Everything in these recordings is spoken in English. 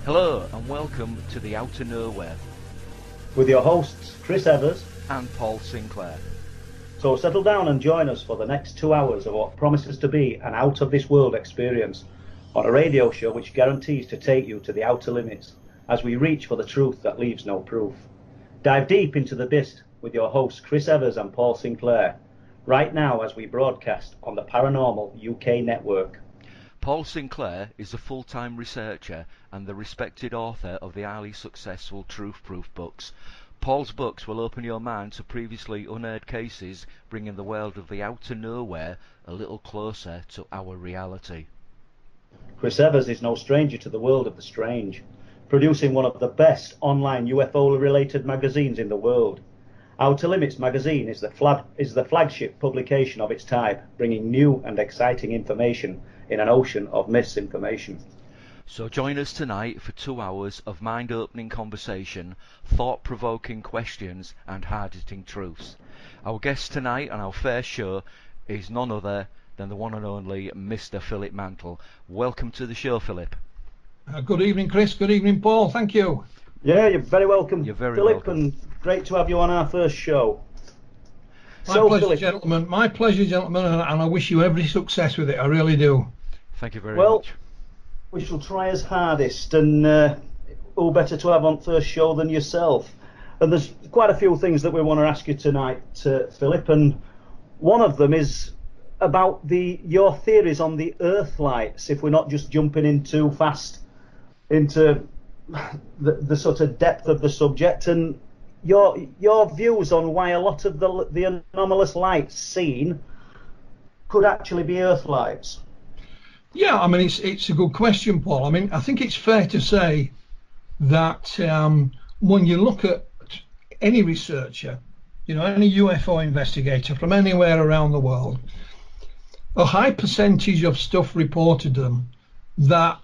Hello and welcome to the Outer Knowwhere with your hosts Chris Evers and Paul Sinclair. So settle down and join us for the next 2 hours of what promises to be an out-of-this-world experience on a radio show which guarantees to take you to the outer limits as we reach for the truth that leaves no proof. Dive deep into the abyss with your hosts Chris Evers and Paul Sinclair right now as we broadcast on the Paranormal UK network. Paul Sinclair is a full-time researcher and the respected author of the highly successful Truth Proof books. Paul's books will open your mind to previously unearthed cases, bringing the world of the Outer Knowwhere a little closer to our reality. Chris Evers is no stranger to the world of the strange, producing one of the best online UFO-related magazines in the world. Outer Limits magazine is the flagship publication of its type, bringing new and exciting information in an ocean of misinformation. So join us tonight for 2 hours of mind-opening conversation, thought-provoking questions and hard-hitting truths. Our guest tonight on our first show is none other than the one and only Mr. Phillip Mantle. Welcome to the show, Philip. Good evening, Chris. Good evening, Paul. Thank you. Yeah, you're very welcome, You're very Philip, welcome. and great to have you on our first show. My pleasure, Philip, gentlemen. My pleasure, gentlemen, and I wish you every success with it. I really do. Thank you very well, much. We shall try as hardest, and who better to have on first show than yourself? And there's quite a few things that we want to ask you tonight, Philip, and one of them is about your theories on the Earth lights, if we're not just jumping in too fast into the sort of depth of the subject, and your views on why a lot of the anomalous lights seen could actually be Earth lights. Yeah, I mean, it's a good question, Paul. I mean, I think it's fair to say that when you look at any researcher, any UFO investigator from anywhere around the world, a high percentage of stuff reported to them that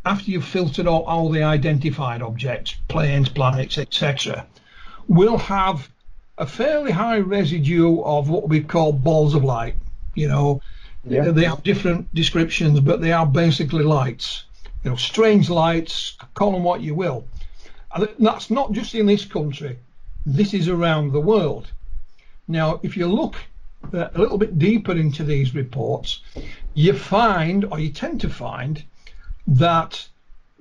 after you've filtered out all the identified objects, planes, planets, etc., will have a fairly high residue of what we call balls of light. Yeah. They have different descriptions, but they are basically lights. Strange lights, call them what you will. And that's not just in this country. This is around the world. Now, if you look a little bit deeper into these reports, you tend to find that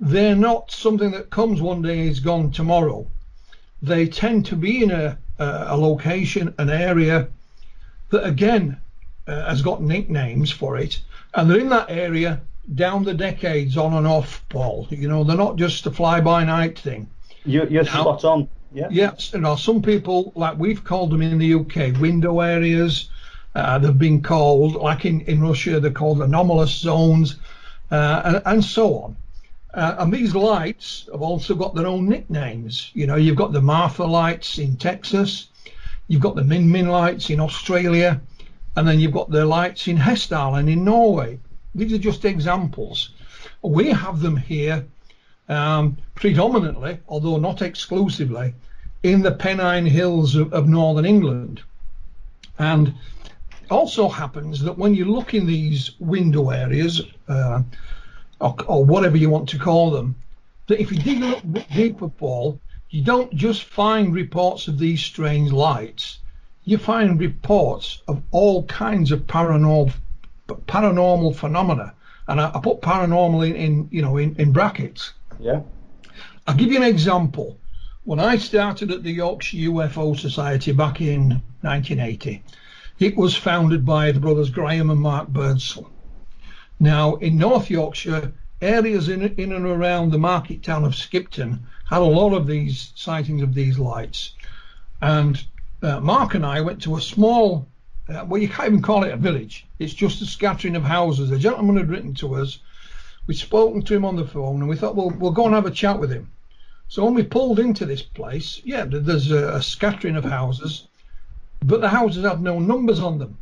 they're not something that comes one day and is gone tomorrow. They tend to be in a location, an area that again has got nicknames for it, and they're in that area down the decades, on and off, Paul. They're not just a fly-by-night thing. You're spot on. Yeah. Yes, some people, like we've called them in the UK, window areas. They've been called, like in Russia, they're called anomalous zones, and so on. And these lights have also got their own nicknames. You've got the Martha lights in Texas, you've got the Min Min lights in Australia, and then you've got the lights in Hessdalen in Norway. These are just examples. We have them here predominantly, although not exclusively, in the Pennine Hills of northern England. And it also happens that when you look in these window areas, or whatever you want to call them, that if you dig a little bit deeper, Paul, you don't just find reports of these strange lights. You find reports of all kinds of paranormal phenomena, and I put paranormal in brackets. Yeah. I'll give you an example. When I started at the Yorkshire UFO Society back in 1980, it was founded by the brothers Graham and Mark Birdsall. Now, in North Yorkshire, areas in and around the market town of Skipton had a lot of these sightings of these lights. And Mark and I went to a small, well, you can't even call it a village. It's just a scattering of houses. A gentleman had written to us. We'd spoken to him on the phone, and we thought, well, we'll go and have a chat with him. So when we pulled into this place, yeah, there's a scattering of houses, but the houses had no numbers on them.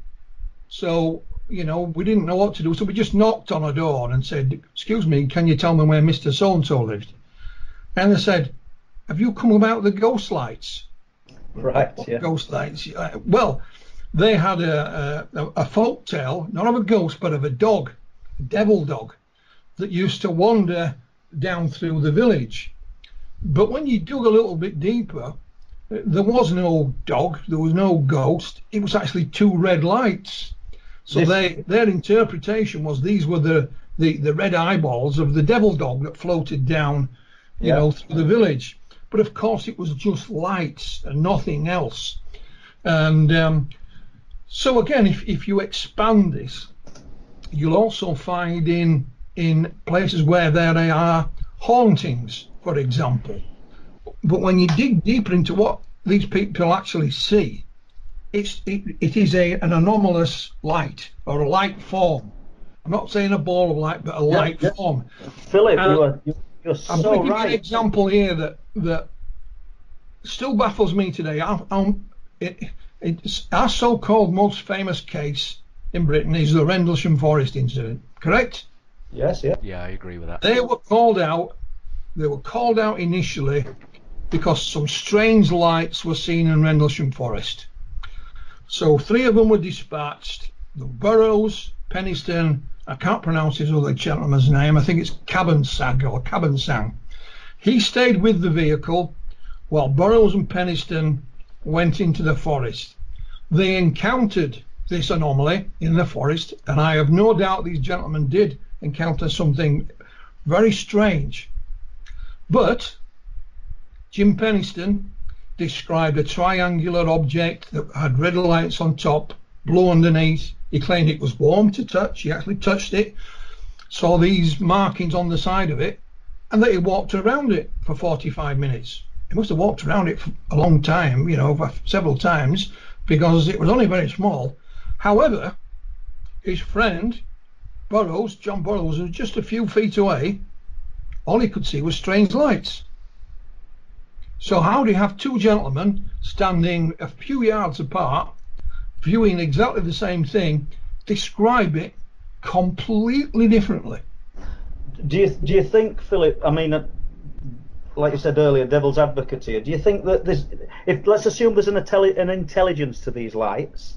So, we didn't know what to do. So we just knocked on a door and said, excuse me, can you tell me where Mr. So-and-so lived? And they said, have you come about the ghost lights? Right, yeah. Ghost lights. Well, they had a folk tale, not of a ghost, but of a dog, a devil dog, that used to wander down through the village. But when you dug a little bit deeper, there was no dog, there was no ghost. It was actually two red lights. So their interpretation was these were the red eyeballs of the devil dog that floated down, you know, through the village. But of course, it was just lights and nothing else. And so again, if you expand this, you'll also find in places where there are hauntings, for example. But when you dig deeper into what these people actually see, it is an anomalous light, or a light form. I'm not saying a ball of light, but a light form. Philip, you're so I'm going to give right. you an example here that still baffles me today. Our so-called most famous case in Britain is the Rendlesham Forest incident, correct? Yes, yeah. Yeah, I agree with that. They were called out. They were called out initially because some strange lights were seen in Rendlesham Forest. So 3 of them were dispatched. The Burrows, Penniston, I can't pronounce his other gentleman's name. I think it's Cabansang. He stayed with the vehicle while Burrows and Penniston went into the forest. They encountered this anomaly in the forest, and I have no doubt these gentlemen did encounter something very strange. But Jim Penniston described a triangular object that had red lights on top, blue underneath. He claimed it was warm to touch. He actually touched it, saw these markings on the side of it, and that he walked around it for 45 minutes. He must have walked around it for a long time, you know, for several times, because it was only very small. However, his friend Burrows, John Burrows, was just a few feet away. All he could see was strange lights. So how do you have 2 gentlemen standing a few yards apart, viewing exactly the same thing, describe it completely differently? Do you think, Philip? I mean, like you said earlier, devil's advocate here. Do you think that if let's assume there's an intelligence to these lights,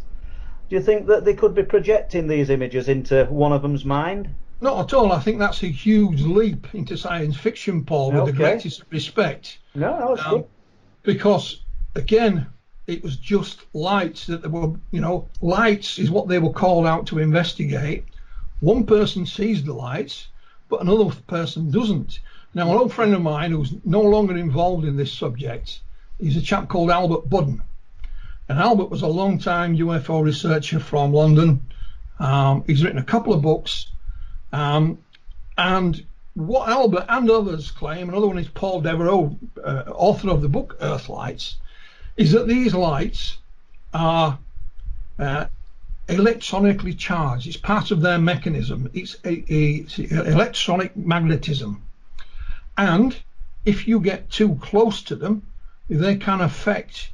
do you think that they could be projecting these images into one of them's mind? Not at all. I think that's a huge leap into science fiction, Paul, with the greatest respect. No, that's good. Because, again, it was just lights that they were, you know, lights is what they were called out to investigate. One person sees the lights, but another person doesn't. Now, an old friend of mine who's no longer involved in this subject, he's a chap called Albert Budden. And Albert was a long-time UFO researcher from London. He's written a couple of books. And what Albert and others claim, another one is Paul Devereaux, author of the book Earthlights, is that these lights are electronically charged. It's part of their mechanism. It's electronic magnetism. And if you get too close to them, they can affect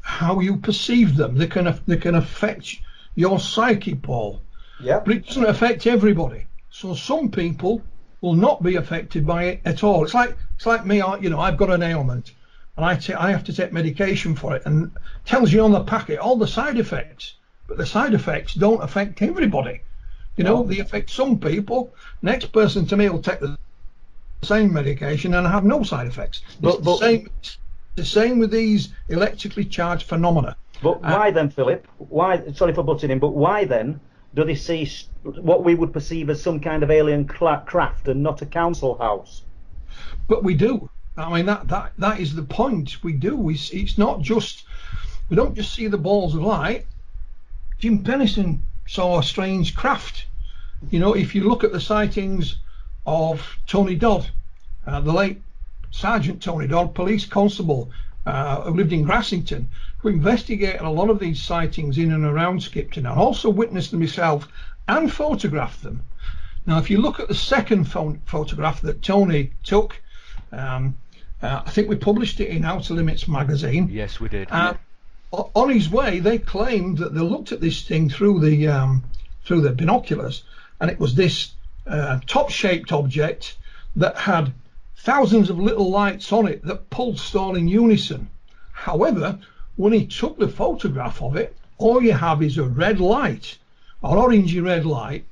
how you perceive them. They can affect your psyche, Paul. Yeah. But it doesn't affect everybody. So some people will not be affected by it at all. It's like me. You know, I've got an ailment, and I have to take medication for it, and it tells you on the packet all the side effects. But the side effects don't affect everybody. You know, they affect some people. Next person to me will take the same medication and have no side effects. It's the same with these electrically charged phenomena. But why then, Philip? Why? Sorry for butting in, but why then do they see what we would perceive as some kind of alien craft and not a council house? But we do. I mean, that is the point. We do. It's not just, we don't just see the balls of light. Jim Penniston saw a strange craft. You know, if you look at the sightings of Tony Dodd, the late Sergeant Tony Dodd, police constable who lived in Grassington, who investigated a lot of these sightings in and around Skipton, and also witnessed them himself and photographed them. Now, if you look at the second photograph that Tony took, I think we published it in Outer Limits magazine. Yes, we did. On his way, they claimed that they looked at this thing through the binoculars, and it was this top-shaped object that had thousands of little lights on it that pulsed all in unison. However, when he took the photograph of it, all you have is a red light, or orangey red light.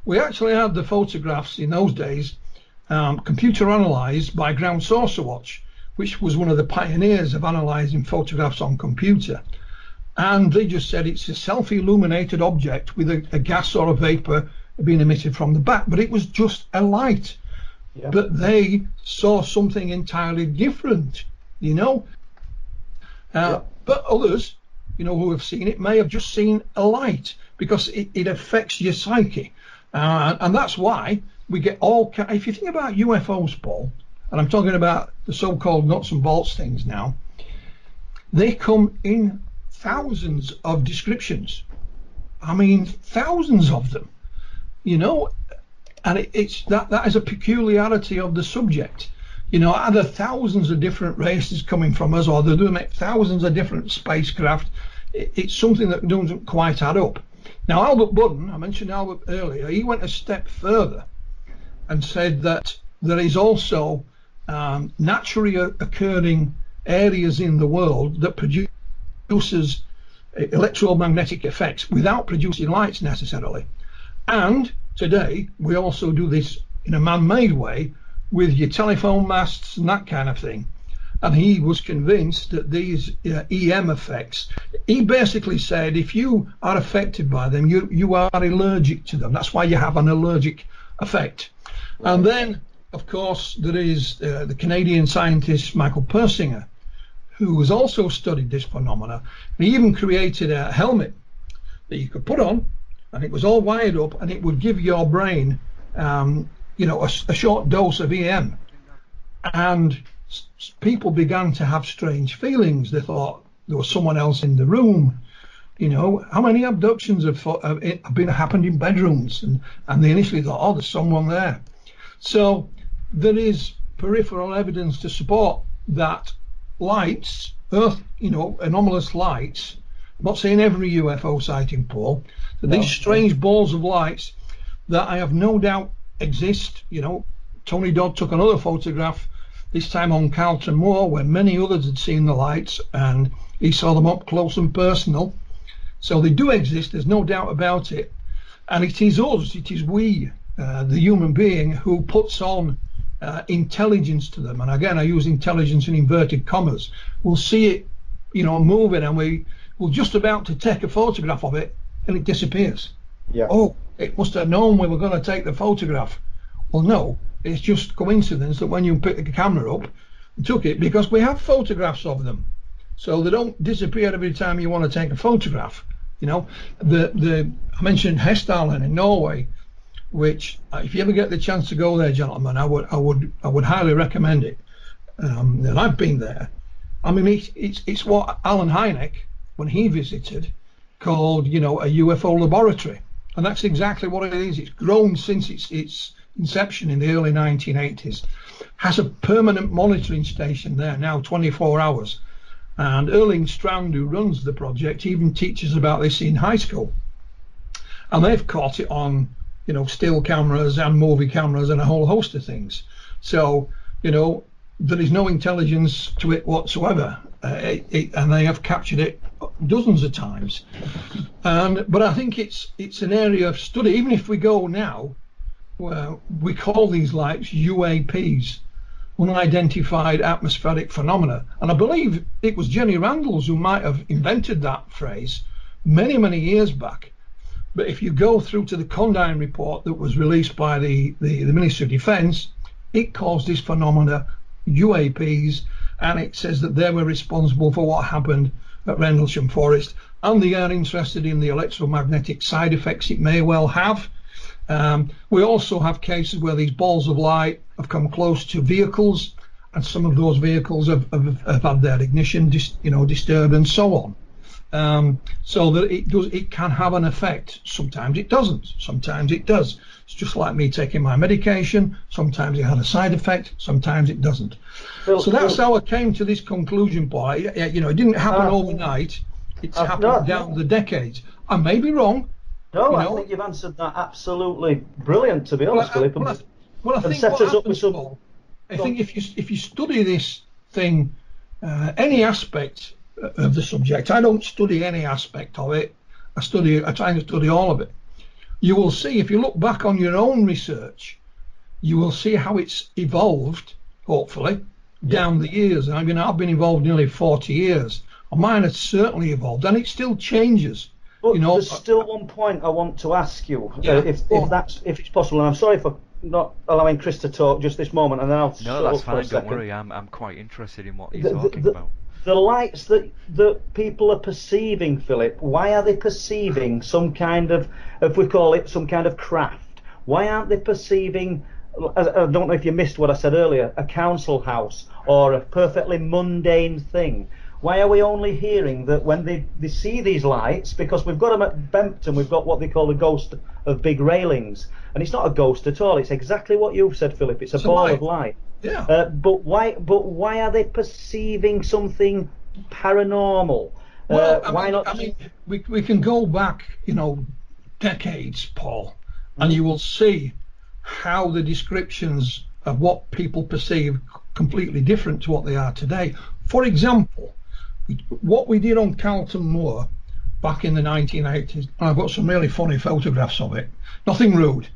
We actually had the photographs in those days computer analysed by Ground Saucer Watch, which was one of the pioneers of analysing photographs on computer. And they just said it's a self-illuminated object with a gas or a vapour being emitted from the back, but it was just a light. Yeah. But they saw something entirely different, you know. But others, you know, who have seen it may have just seen a light, because it affects your psyche. And that's why we get all, if you think about UFOs, Paul, and I'm talking about the so-called nuts and bolts things now, they come in thousands of descriptions. I mean, thousands of them, you know, and it's that is a peculiarity of the subject. You know, are there thousands of different races coming from us, or they're doing thousands of different spacecraft? It's something that doesn't quite add up. Now, Albert Budden, I mentioned Albert earlier, he went a step further and said that there is also naturally occurring areas in the world that produces electromagnetic effects without producing lights necessarily. And today we also do this in a man-made way with your telephone masts and that kind of thing. And he was convinced that these EM effects, he basically said if you are affected by them, you are allergic to them. That's why you have an allergic effect. And then, of course, there is the Canadian scientist Michael Persinger, who has also studied this phenomena. He even created a helmet that you could put on, and it was all wired up, and it would give your brain, you know, a short dose of EM. And people began to have strange feelings. They thought there was someone else in the room. You know, how many abductions have happened in bedrooms? And they initially thought, oh, there's someone there. So there is peripheral evidence to support that lights, Earth, you know, anomalous lights. I'm not saying every UFO sighting, Paul, but these strange balls of lights that I have no doubt exist. You know, Tony Dodd took another photograph, this time on Carlton Moor, where many others had seen the lights, and he saw them up close and personal. So they do exist, there's no doubt about it. And it is us, it is we, the human being, who puts on intelligence to them. And again, I use intelligence in inverted commas. We'll see it, you know, moving, and we're just about to take a photograph of it, and it disappears. Yeah. Oh, it must have known we were going to take the photograph. Well, no, it's just coincidence that when you pick the camera up and took it, because we have photographs of them, so they don't disappear every time you want to take a photograph. You know, I mentioned Hessdalen in Norway, which if you ever get the chance to go there, gentlemen, I would highly recommend it. And I've been there. I mean, it's what Alan Hynek, when he visited, called, you know, a UFO laboratory, and that's exactly what it is. It's grown since its inception in the early 1980s. Has a permanent monitoring station there now, 24 hours. And Erling Strand, who runs the project, even teaches about this in high school. And they've caught it on, you know, still cameras and movie cameras and a whole host of things. So, you know, there is no intelligence to it whatsoever, and they have captured it dozens of times. But I think it's an area of study. Even if we go now, where we call these lights UAPs, unidentified atmospheric phenomena, and I believe it was Jenny Randalls who might have invented that phrase many years back. But if you go through to the Condign report that was released by the Ministry of Defence, it calls this phenomena UAPs, and it says that they were responsible for what happened at Rendlesham Forest, and they are interested in the electromagnetic side effects it may well have. We also have cases where these balls of light have come close to vehicles, and some of those vehicles have had their ignition disturbed and so on. So that it can have an effect. Sometimes it doesn't, sometimes it does. It's just like me taking my medication. Sometimes it had a side effect, sometimes it doesn't. So that's how I came to this conclusion, boy. You know, it didn't happen overnight. It's happened down the decades. I may be wrong. No, I think you've answered that absolutely brilliant, to be honest, Philip. Well, I think set us up with some. I think if you study this thing, any aspect of the subject, I don't study any aspect of it. I try to study all of it. You will see, if you look back on your own research, you will see how it's evolved, hopefully, down the years. I mean, I've been involved nearly 40 years, and mine has certainly evolved, and it still changes. But You know, there's still one point I want to ask you, Yeah, if it's possible. And I'm sorry for not allowing Chris to talk just this moment, and then I'll shut No, that's up for a fine. Don't second. worry. I'm quite interested in what he's talking about. The lights that people are perceiving, Philip, why are they perceiving some kind of, if we call it some kind of craft? Why aren't they perceiving, I don't know if you missed what I said earlier, a council house or a perfectly mundane thing? Why are we only hearing that when they see these lights? Because we've got them at Bempton, we've got what they call the ghost of big railings. And it's not a ghost at all, it's exactly what you've said, Philip, it's a ball of light. Yeah. But why are they perceiving something paranormal? Well, Why not? I mean, we can go back, decades, Paul, and you will see how the descriptions of what people perceive completely different to what they are today. For example, what we did on Carlton Moor back in the 1980s, and I've got some really funny photographs of it. Nothing rude,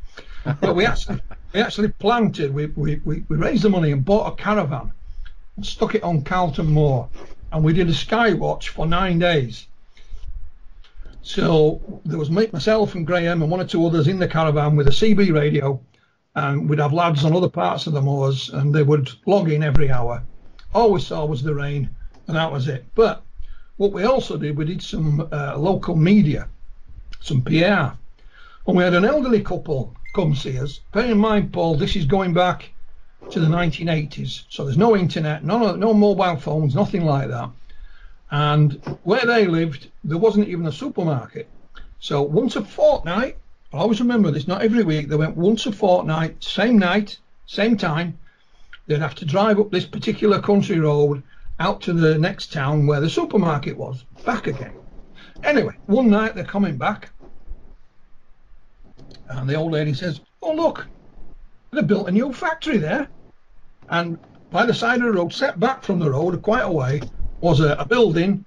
but we actually planted. We raised the money and bought a caravan and stuck it on Carlton Moor, and we did a sky watch for 9 days. So there was myself and Graham and one or two others in the caravan with a CB radio, and we'd have lads on other parts of the moors, and they would log in every hour. All we saw was the rain, and that was it. But what we also did, we did some local media, some PR, and we had an elderly couple come see us. Bear in mind, Paul, this is going back to the 1980s, so there's no internet, no mobile phones, nothing like that. And where they lived, there wasn't even a supermarket. So once a fortnight, I always remember this, not every week, they went once a fortnight, same night, same time. They'd have to drive up this particular country road out to the next town where the supermarket was, back again. Anyway, one night they're coming back, and the old lady says, "Oh look, they built a new factory there." And by the side of the road, set back from the road quite a way, was a building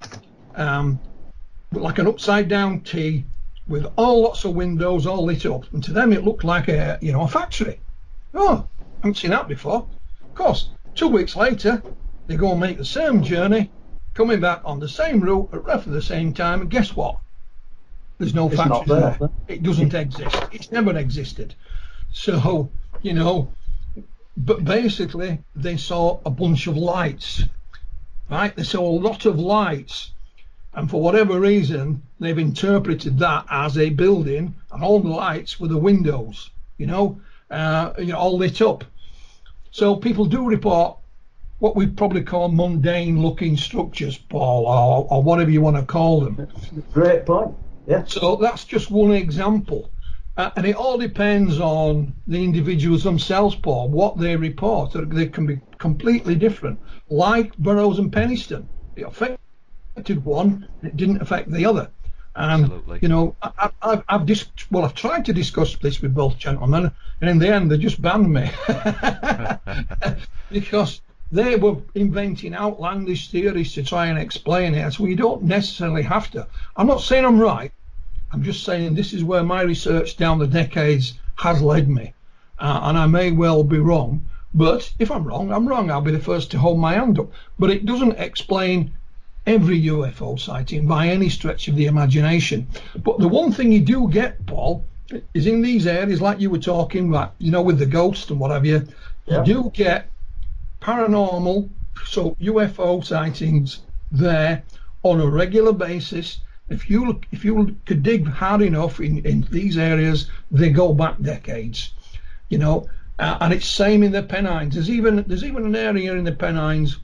like an upside down T with lots of windows all lit up, and to them it looked like a factory. Oh, I haven't seen that before. Of course, 2 weeks later they go and make the same journey, coming back on the same route at roughly the same time, and guess what? There's no factory there. It doesn't exist. It's never existed. So, but basically they saw a bunch of lights, right? They saw a lot of lights, and for whatever reason they've interpreted that as a building, and all the lights were the windows, all lit up. So people do report what we probably call mundane looking structures, Paul, or whatever you want to call them. Great point. Yeah. So that's just one example. And it all depends on the individuals themselves, Paul, what they report. They can be completely different. Like Burroughs and Penniston, it affected one, it didn't affect the other. And absolutely. I've tried to discuss this with both gentlemen, and in the end they just banned me because they were inventing outlandish theories to try and explain it. So you don't necessarily have to. I'm not saying I'm right. I'm just saying this is where my research down the decades has led me, and I may well be wrong. But if I'm wrong, I'm wrong. I'll be the first to hold my hand up. But it doesn't explain every UFO sighting by any stretch of the imagination. But the one thing you do get, Paul, is in these areas like you were talking about, with the ghost and what have you, you do get paranormal, so UFO sightings there on a regular basis. If you could dig hard enough in these areas, they go back decades, and it's same in the Pennines. There's even an area in the Pennines,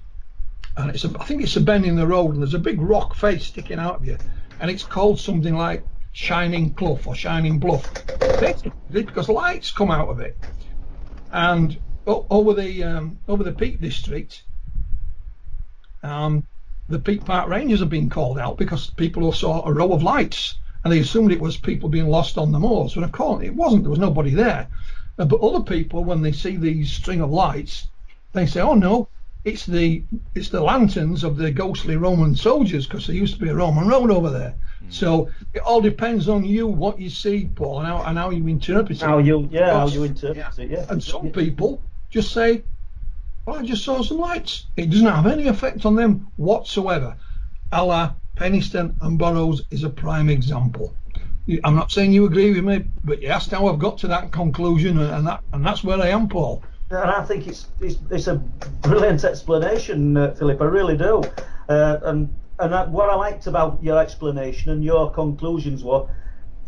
and I think it's a bend in the road, and there's a big rock face sticking out of you, and it's called something like Shining Clough or Shining Bluff, basically because lights come out of it. And over the Peak District, the Peak Park Rangers have been called out because people saw a row of lights and they assumed it was people being lost on the moors. But of course it wasn't. There was nobody there. But other people, when they see these string of lights, they say, "Oh no, it's the lanterns of the ghostly Roman soldiers, because there used to be a Roman road over there. So it all depends on you, what you see, Paul, and how you interpret it. How you interpret it, yeah. And some people just say, well, I just saw some lights. It doesn't have any effect on them whatsoever. A la Penniston and Burroughs is a prime example. I'm not saying you agree with me, but you asked how I've got to that conclusion, and that's where I am, Paul. And I think it's a brilliant explanation, Philip. I really do. What I liked about your explanation and your conclusions were,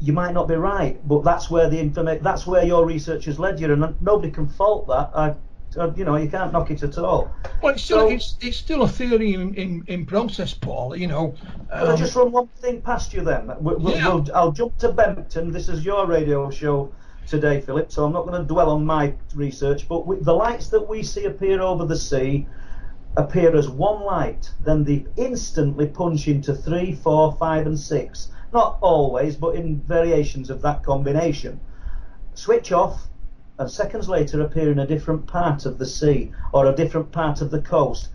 you might not be right, but that's where that's where your research has led you, and nobody can fault that. You can't knock it at all. Well, it's still a theory in process, Paul. I'll just run one thing past you then. I'll jump to Bempton. This is your radio show today, Philip, so I'm not going to dwell on my research, but the lights that we see appear over the sea appear as one light, then they instantly punch into 3, 4, 5 and 6. Not always, but in variations of that combination. Switch off, and seconds later appear in a different part of the sea or a different part of the coast.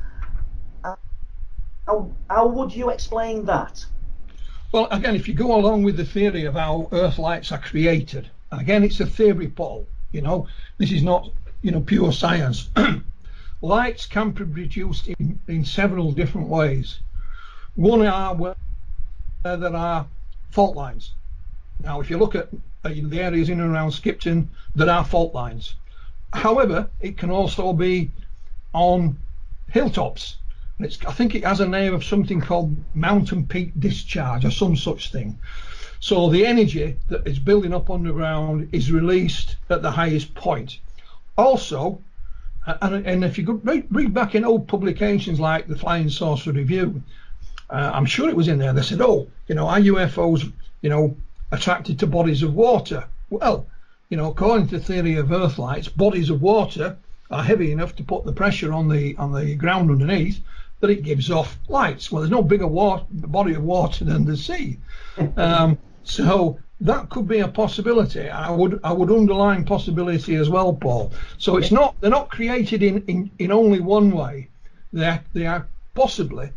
How would you explain that? Well, again, if you go along with the theory of how Earth lights are created, and again, it's a theory, Paul. This is not pure science. Lights can be produced in several different ways. One are where there are fault lines. Now, if you look at the areas in and around Skipton, there are fault lines. However, it can also be on hilltops. I think it has a name of something called mountain peak discharge or some such thing. So the energy that is building up underground is released at the highest point. Also, and if you could read back in old publications like the Flying Saucer Review, I'm sure it was in there, they said, are UFOs, attracted to bodies of water? Well, according to the theory of Earth lights, bodies of water are heavy enough to put the pressure on the ground underneath that it gives off lights. Well, there's no bigger body of water than the sea. So that could be a possibility. I would underline possibility as well, Paul. So they're not created in only one way. They are possibly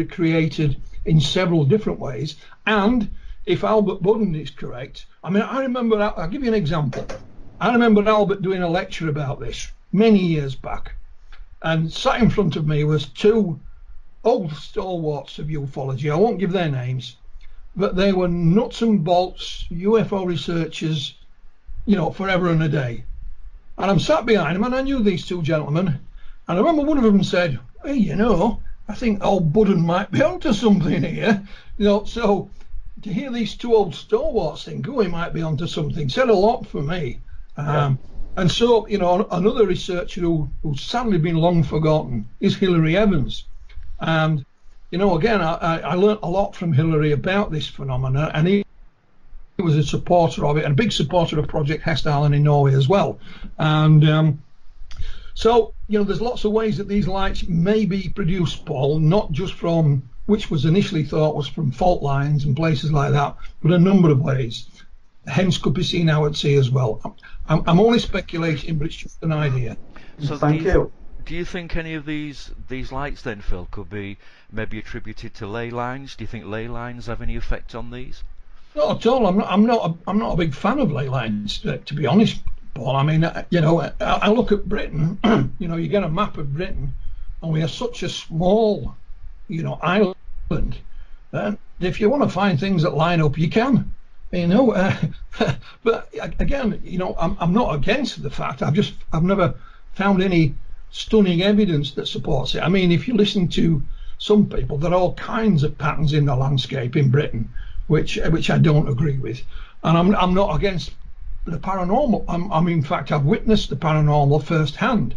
created in several different ways. And if Albert Budden is correct, I remember, I'll give you an example. I remember Albert doing a lecture about this many years back, and sat in front of me was two old stalwarts of ufology. I won't give their names, but they were nuts and bolts UFO researchers, forever and a day. And I'm sat behind them, and I knew these two gentlemen, and I remember one of them said, hey, I think old Budden might be onto something here. So to hear these two old stalwarts think, he might be onto something, said a lot for me. And so, another researcher who's sadly been long forgotten is Hilary Evans. And again, I learnt a lot from Hilary about this phenomena, and he was a supporter of it, and a big supporter of Project Hest Island in Norway as well. And so, there's lots of ways that these lights may be produced, Paul, not just from, which was initially thought was from fault lines and places like that, but a number of ways. Hence could be seen out at sea as well. I'm only speculating, but it's just an idea. So thank you. Do you think any of these lights then, Phil, could be maybe attributed to ley lines? Do you think ley lines have any effect on these? Not at all. I'm not a big fan of ley lines, to be honest, Paul. I look at Britain. You get a map of Britain, and we are such a small, island. And if you want to find things that line up, you can. But again, I'm not against the fact. I've never found any stunning evidence that supports it. If you listen to some people, there are all kinds of patterns in the landscape in Britain, which I don't agree with. And I'm not against the paranormal. In fact, I've witnessed the paranormal firsthand.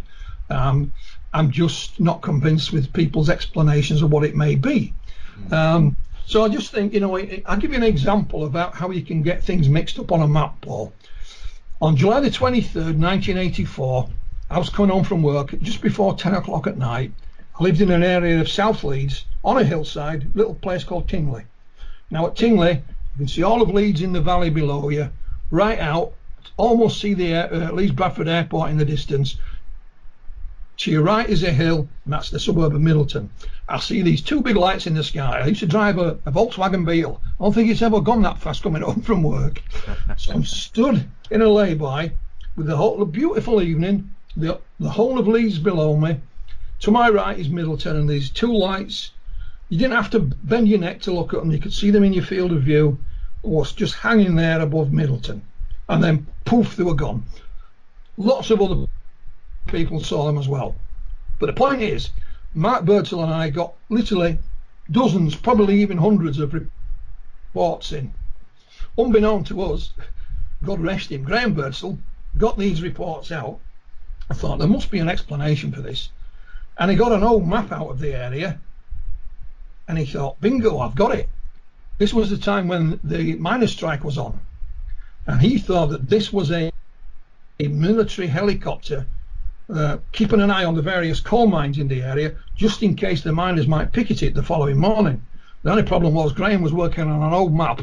I'm just not convinced with people's explanations of what it may be. So I just think, I'll give you an example about how you can get things mixed up on a map, Paul. On July the 23rd, 1984, I was coming home from work just before 10 o'clock at night. I lived in an area of South Leeds, on a hillside, a little place called Tingley. Now at Tingley, you can see all of Leeds in the valley below you, right out, almost see the Leeds Bradford Airport in the distance. To your right is a hill, and that's the suburb of Middleton. I see these two big lights in the sky. I used to drive a Volkswagen Beetle. I don't think it's ever gone that fast coming home from work. So I'm stood in a lay-by with the whole beautiful evening, the whole of Leeds below me. To my right is Middleton, and these two lights. You didn't have to bend your neck to look at them. You could see them in your field of view. Was just hanging there above Middleton. And then poof, they were gone. Lots of other people saw them as well. But the point is, Mark Birdsall and I got literally dozens, probably even hundreds of reports in. Unbeknown to us, God rest him, Graham Birdsall got these reports out. I thought there must be an explanation for this. And he got an old map out of the area, and he thought, bingo, I've got it. This was the time when the miners' strike was on, and he thought that this was a military helicopter keeping an eye on the various coal mines in the area, just in case the miners might picket it the following morning. The only problem was Graham was working on an old map,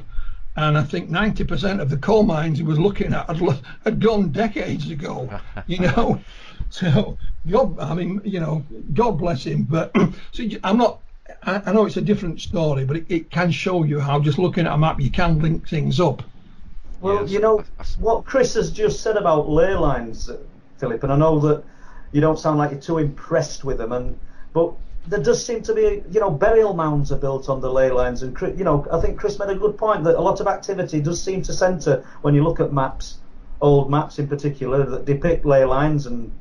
and I think 90% of the coal mines he was looking at had gone decades ago, you know. So, God bless him. But so I know it's a different story, but it can show you how just looking at a map you can link things up. Well, Yes. you know what Chris has just said about ley lines, Philip, and I know that you don't sound like you're too impressed with them, but there does seem to be, burial mounds are built on the ley lines, and I think Chris made a good point that a lot of activity does seem to centre when you look at maps, old maps in particular that depict ley lines and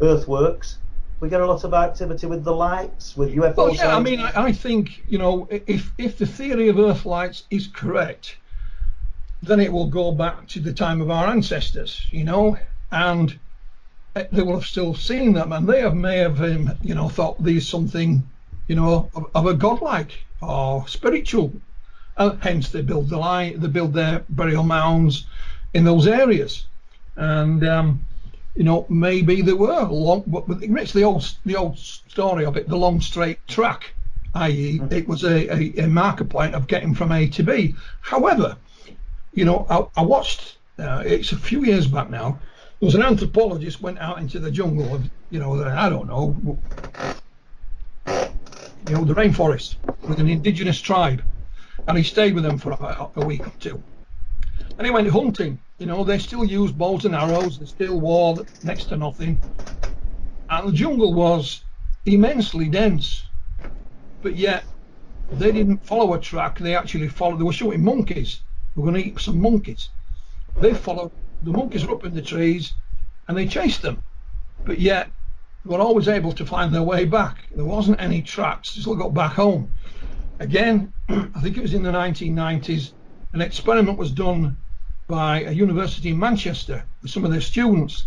earthworks. We get a lot of activity with the lights, with UFO. Well, yeah, I mean, I think, if the theory of Earth lights is correct, then it will go back to the time of our ancestors, and they will have still seen them, and they may have, thought these something, of a godlike or spiritual. Hence, they build their burial mounds in those areas, and maybe there were long, but it's the old story of it, the long straight track, i.e., it was a marker point of getting from A to B. However, I watched. It's a few years back now. There was an anthropologist went out into the jungle of, I don't know, the rainforest with an indigenous tribe, and he stayed with them for a week or two. And he went hunting. They still used bows and arrows. They still wore next to nothing. And the jungle was immensely dense. But yet, they didn't follow a track. They actually followed. They were shooting monkeys. They were going to eat some monkeys. They followed. The monkeys were up in the trees, and they chased them. But yet, they were always able to find their way back. There wasn't any tracks. They still got back home. Again, I think it was in the 1990s. An experiment was done by a university in Manchester with some of their students.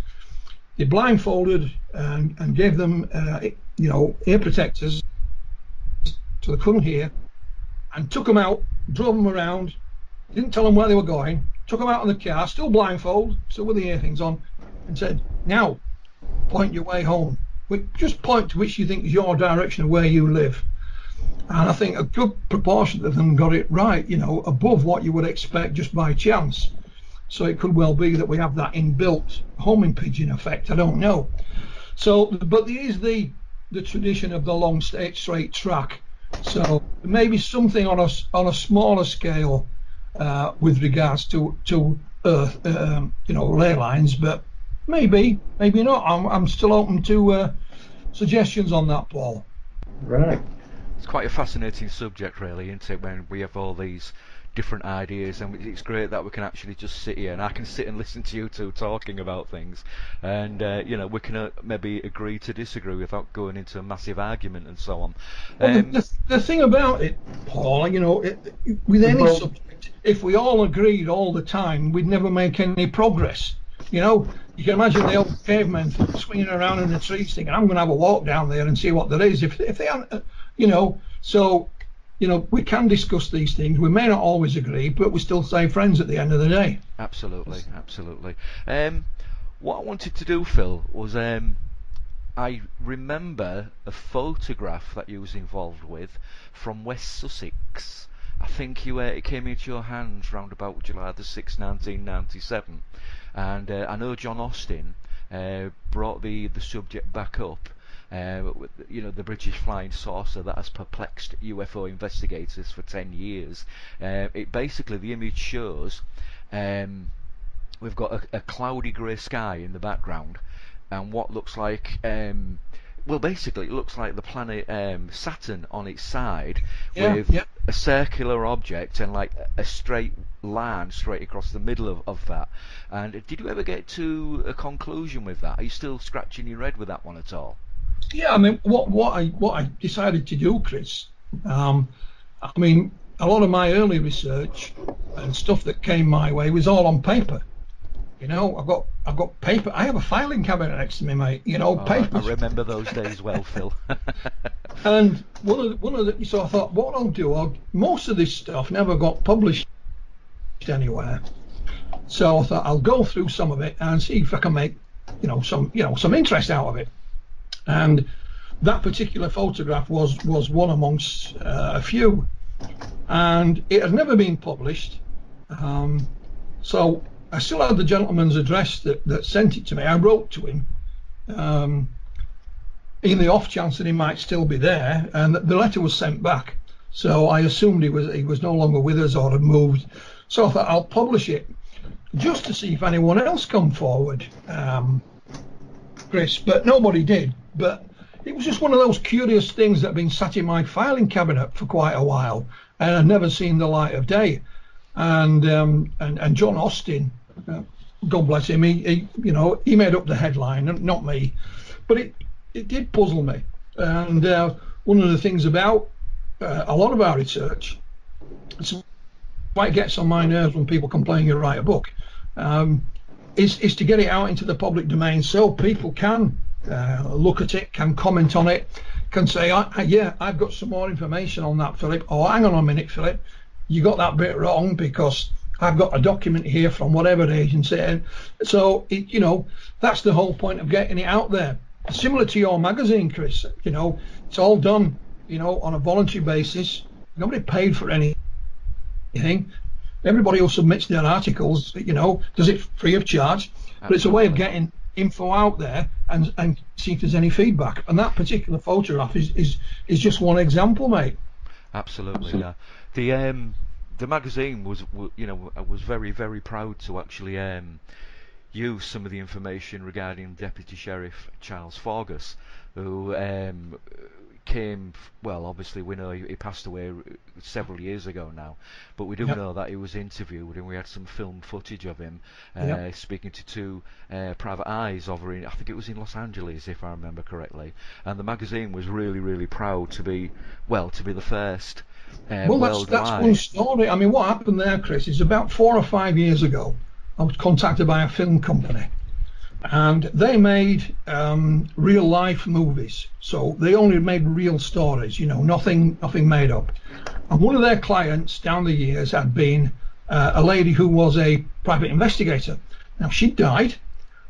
They blindfolded and gave them, ear protectors so they couldn't hear, and took them out, drove them around, didn't tell them where they were going, took them out in the car, still blindfold, still with the ear things on, and said, now, point your way home. Just point to which you think is your direction of where you live. And I think a good proportion of them got it right, above what you would expect just by chance. So it could well be that we have that inbuilt homing pigeon effect. I don't know. So, but there is the tradition of the long straight track. So maybe something on a smaller scale with regards to Earth, ley lines, but maybe not. I'm still open to suggestions on that, Paul. Right. It's quite a fascinating subject, really, isn't it, when we have all these different ideas, and it's great that we can actually just sit here and I can sit and listen to you two talking about things, and we can maybe agree to disagree without going into a massive argument and so on. Well, the thing about it, Paul, with any subject, if we all agreed all the time, we'd never make any progress. You can imagine the old cavemen swinging around in the trees thinking, I'm going to have a walk down there and see what there is. If they aren't, so, we can discuss these things. We may not always agree, but we still stay friends at the end of the day. Absolutely. What I wanted to do, Phil, was I remember a photograph that you was involved with from West Sussex. I think it came into your hands round about July the 6th, 1997. And I know John Austin brought the subject back up. The British flying saucer that has perplexed UFO investigators for 10 years. It basically, the image shows we've got a cloudy grey sky in the background, and what looks like basically it looks like the planet Saturn on its side, with a circular object and like a straight line straight across the middle of that. And did you ever get to a conclusion with that? Are you still scratching your head with that one at all? Yeah, I mean, what I decided to do, Chris, I mean, a lot of my early research and stuff that came my way was all on paper. I've got paper. I have a filing cabinet next to me, mate. Papers. I remember those days well, Phil. And so I thought, what I'll do, most of this stuff never got published anywhere. So I thought I'll go through some of it and see if I can make, some interest out of it. And that particular photograph was one amongst a few, and it had never been published. So I still had the gentleman's address that sent it to me. I wrote to him in the off chance that he might still be there, and the letter was sent back. So I assumed he was no longer with us or had moved. So I thought I'll publish it just to see if anyone else come forward, Chris. But nobody did. But it was just one of those curious things that had been sat in my filing cabinet for quite a while and had never seen the light of day. And John Austin, God bless him, he made up the headline, not me, but it did puzzle me. And one of the things about a lot of our research, it's why it gets on my nerves when people complain you write a book, is to get it out into the public domain so people can look at it, can comment on it, can say, I've got some more information on that, Philip, or hang on a minute, Philip, you got that bit wrong because I've got a document here from whatever agency. And so that's the whole point of getting it out there. Similar to your magazine, Chris, it's all done on a voluntary basis. Nobody paid for anything. Everybody who submits their articles does it free of charge. But it's a way of getting info out there and see if there's any feedback. And that particular photograph is just one example, mate. Absolutely, yeah. The magazine was very, very proud to actually use some of the information regarding Deputy Sheriff Charles Forgus, who came, well, obviously we know he passed away several years ago now, but we do know that he was interviewed, and we had some film footage of him speaking to two private eyes over in, I think it was in Los Angeles, if I remember correctly. And the magazine was really, really proud to be the first worldwide. That's one story. I mean, what happened there, Chris, is about 4 or 5 years ago, I was contacted by a film company, and they made real life movies. So they only made real stories, nothing made up. And one of their clients down the years had been a lady who was a private investigator. Now she died,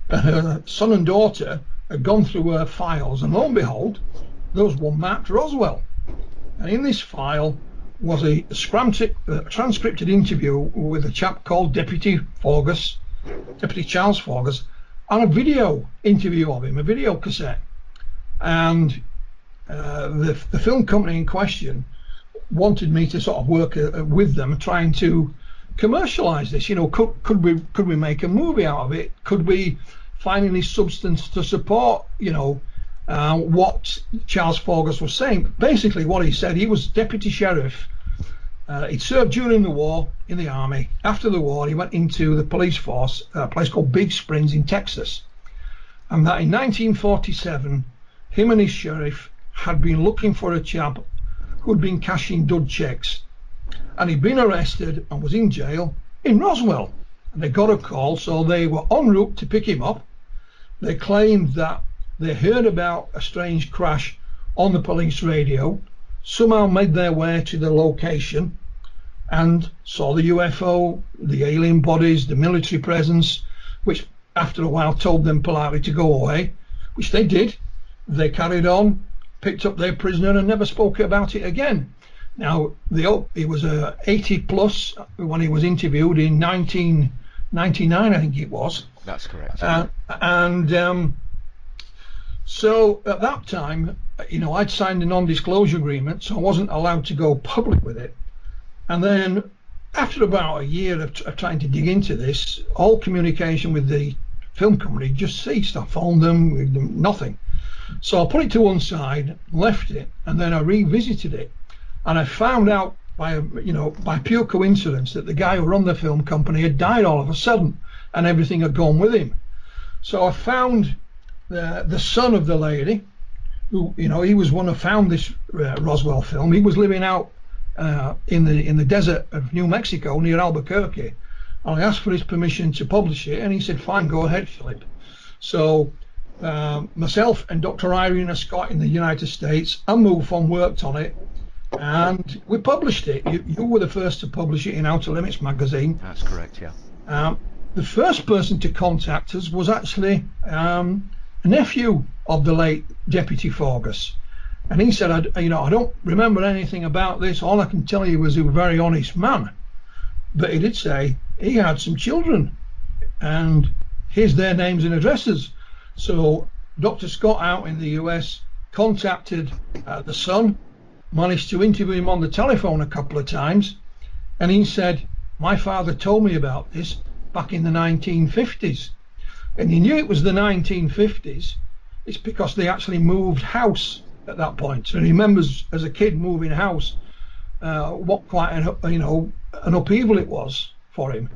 and her son and daughter had gone through her files, and lo and behold, there was one marked Roswell. And in this file was a transcripted interview with a chap called Deputy Charles Forgus, and a video interview of him, a video cassette. And the film company in question wanted me to sort of work with them, trying to commercialize this. Could we make a movie out of it? Could we find any substance to support what Charles Forgus was saying? Basically what he said, he was deputy sheriff. He'd served during the war in the army. After the war he went into the police force, a place called Big Springs in Texas, and that in 1947 him and his sheriff had been looking for a chap who'd been cashing dud checks, and he'd been arrested and was in jail in Roswell. And they got a call, so they were en route to pick him up. They claimed that they heard about a strange crash on the police radio, somehow made their way to the location and saw the UFO, the alien bodies, the military presence, which after a while told them politely to go away, which they did. They carried on, picked up their prisoner, and never spoke about it again. Now, he was 80 plus when he was interviewed in 1999, I think it was. That's correct. So at that time, I'd signed a non-disclosure agreement, so I wasn't allowed to go public with it. And then after about a year of trying to dig into this, all communication with the film company just ceased. I phoned them, nothing. So I put it to one side, left it, and then I revisited it, and I found out by pure coincidence that the guy who run the film company had died all of a sudden, and everything had gone with him. So I found the son of the lady, who he was one who found this Roswell film. He was living out in the desert of New Mexico near Albuquerque, and I asked for his permission to publish it, and he said, "Fine, go ahead, Philip." So myself and Dr. Irene Scott in the United States and MUFON worked on it, and we published it. You were the first to publish it in Outer Limits magazine. That's correct, yeah. The first person to contact us was actually a nephew of the late Deputy Forgus, and he said, I don't remember anything about this. All I can tell you was he was a very honest man, but he did say he had some children, and here's their names and addresses. So Dr. Scott out in the US contacted the son, managed to interview him on the telephone a couple of times, and he said, "My father told me about this back in the 1950s." And he knew it was the 1950s. It's because they actually moved house at that point. So he remembers as a kid moving house, what quite an upheaval it was for him.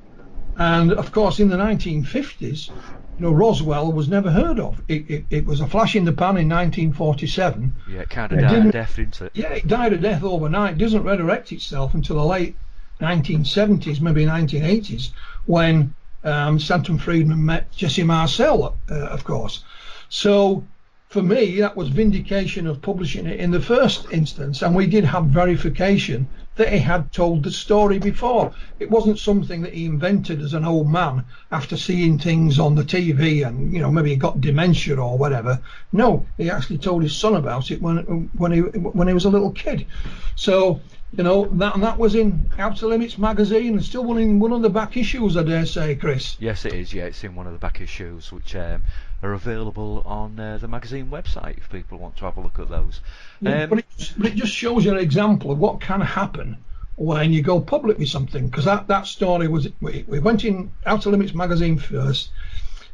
And of course in the 1950s, Roswell was never heard of. It was a flash in the pan in 1947. Yeah, it kind of died of death, didn't it? Yeah, it died of death overnight. It doesn't resurrect itself until the late 1970s, maybe 1980s, when Stanton Friedman met Jesse Marcel, of course. So for me, that was vindication of publishing it in the first instance, and we did have verification that he had told the story before. It wasn't something that he invented as an old man after seeing things on the TV and maybe he got dementia or whatever. No, he actually told his son about it when he was a little kid. So that was in Outer Limits magazine, and still one of the back issues, I dare say, Chris. Yes, it is. Yeah, it's in one of the back issues, which are available on the magazine website if people want to have a look at those. Yeah, but it just shows you an example of what can happen when you go public with something, because that story was, we went in Outer Limits magazine first,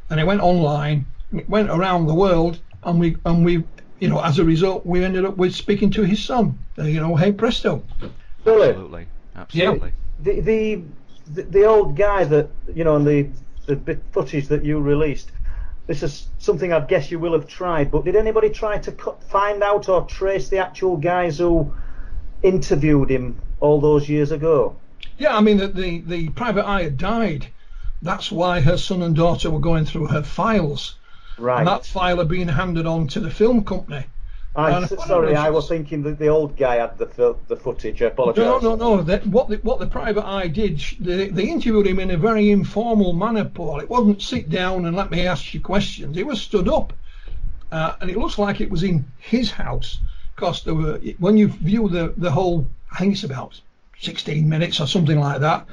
and it went online, it went around the world, and we as a result we ended up with speaking to his son. Hey presto. Absolutely. Yeah, the old guy that and the bit footage that you released, this is something I guess you will have tried, but did anybody try to find out or trace the actual guys who interviewed him all those years ago? Yeah, I mean, the private eye had died. That's why her son and daughter were going through her files. Right. And that file had been handed on to the film company. Sorry, I was thinking that the old guy had the footage. I apologise. No. What the private eye did, they interviewed him in a very informal manner, Paul. It wasn't sit down and let me ask you questions. It was stood up, and it looks like it was in his house. Because when you view the whole, I think it's about 16 minutes or something like that.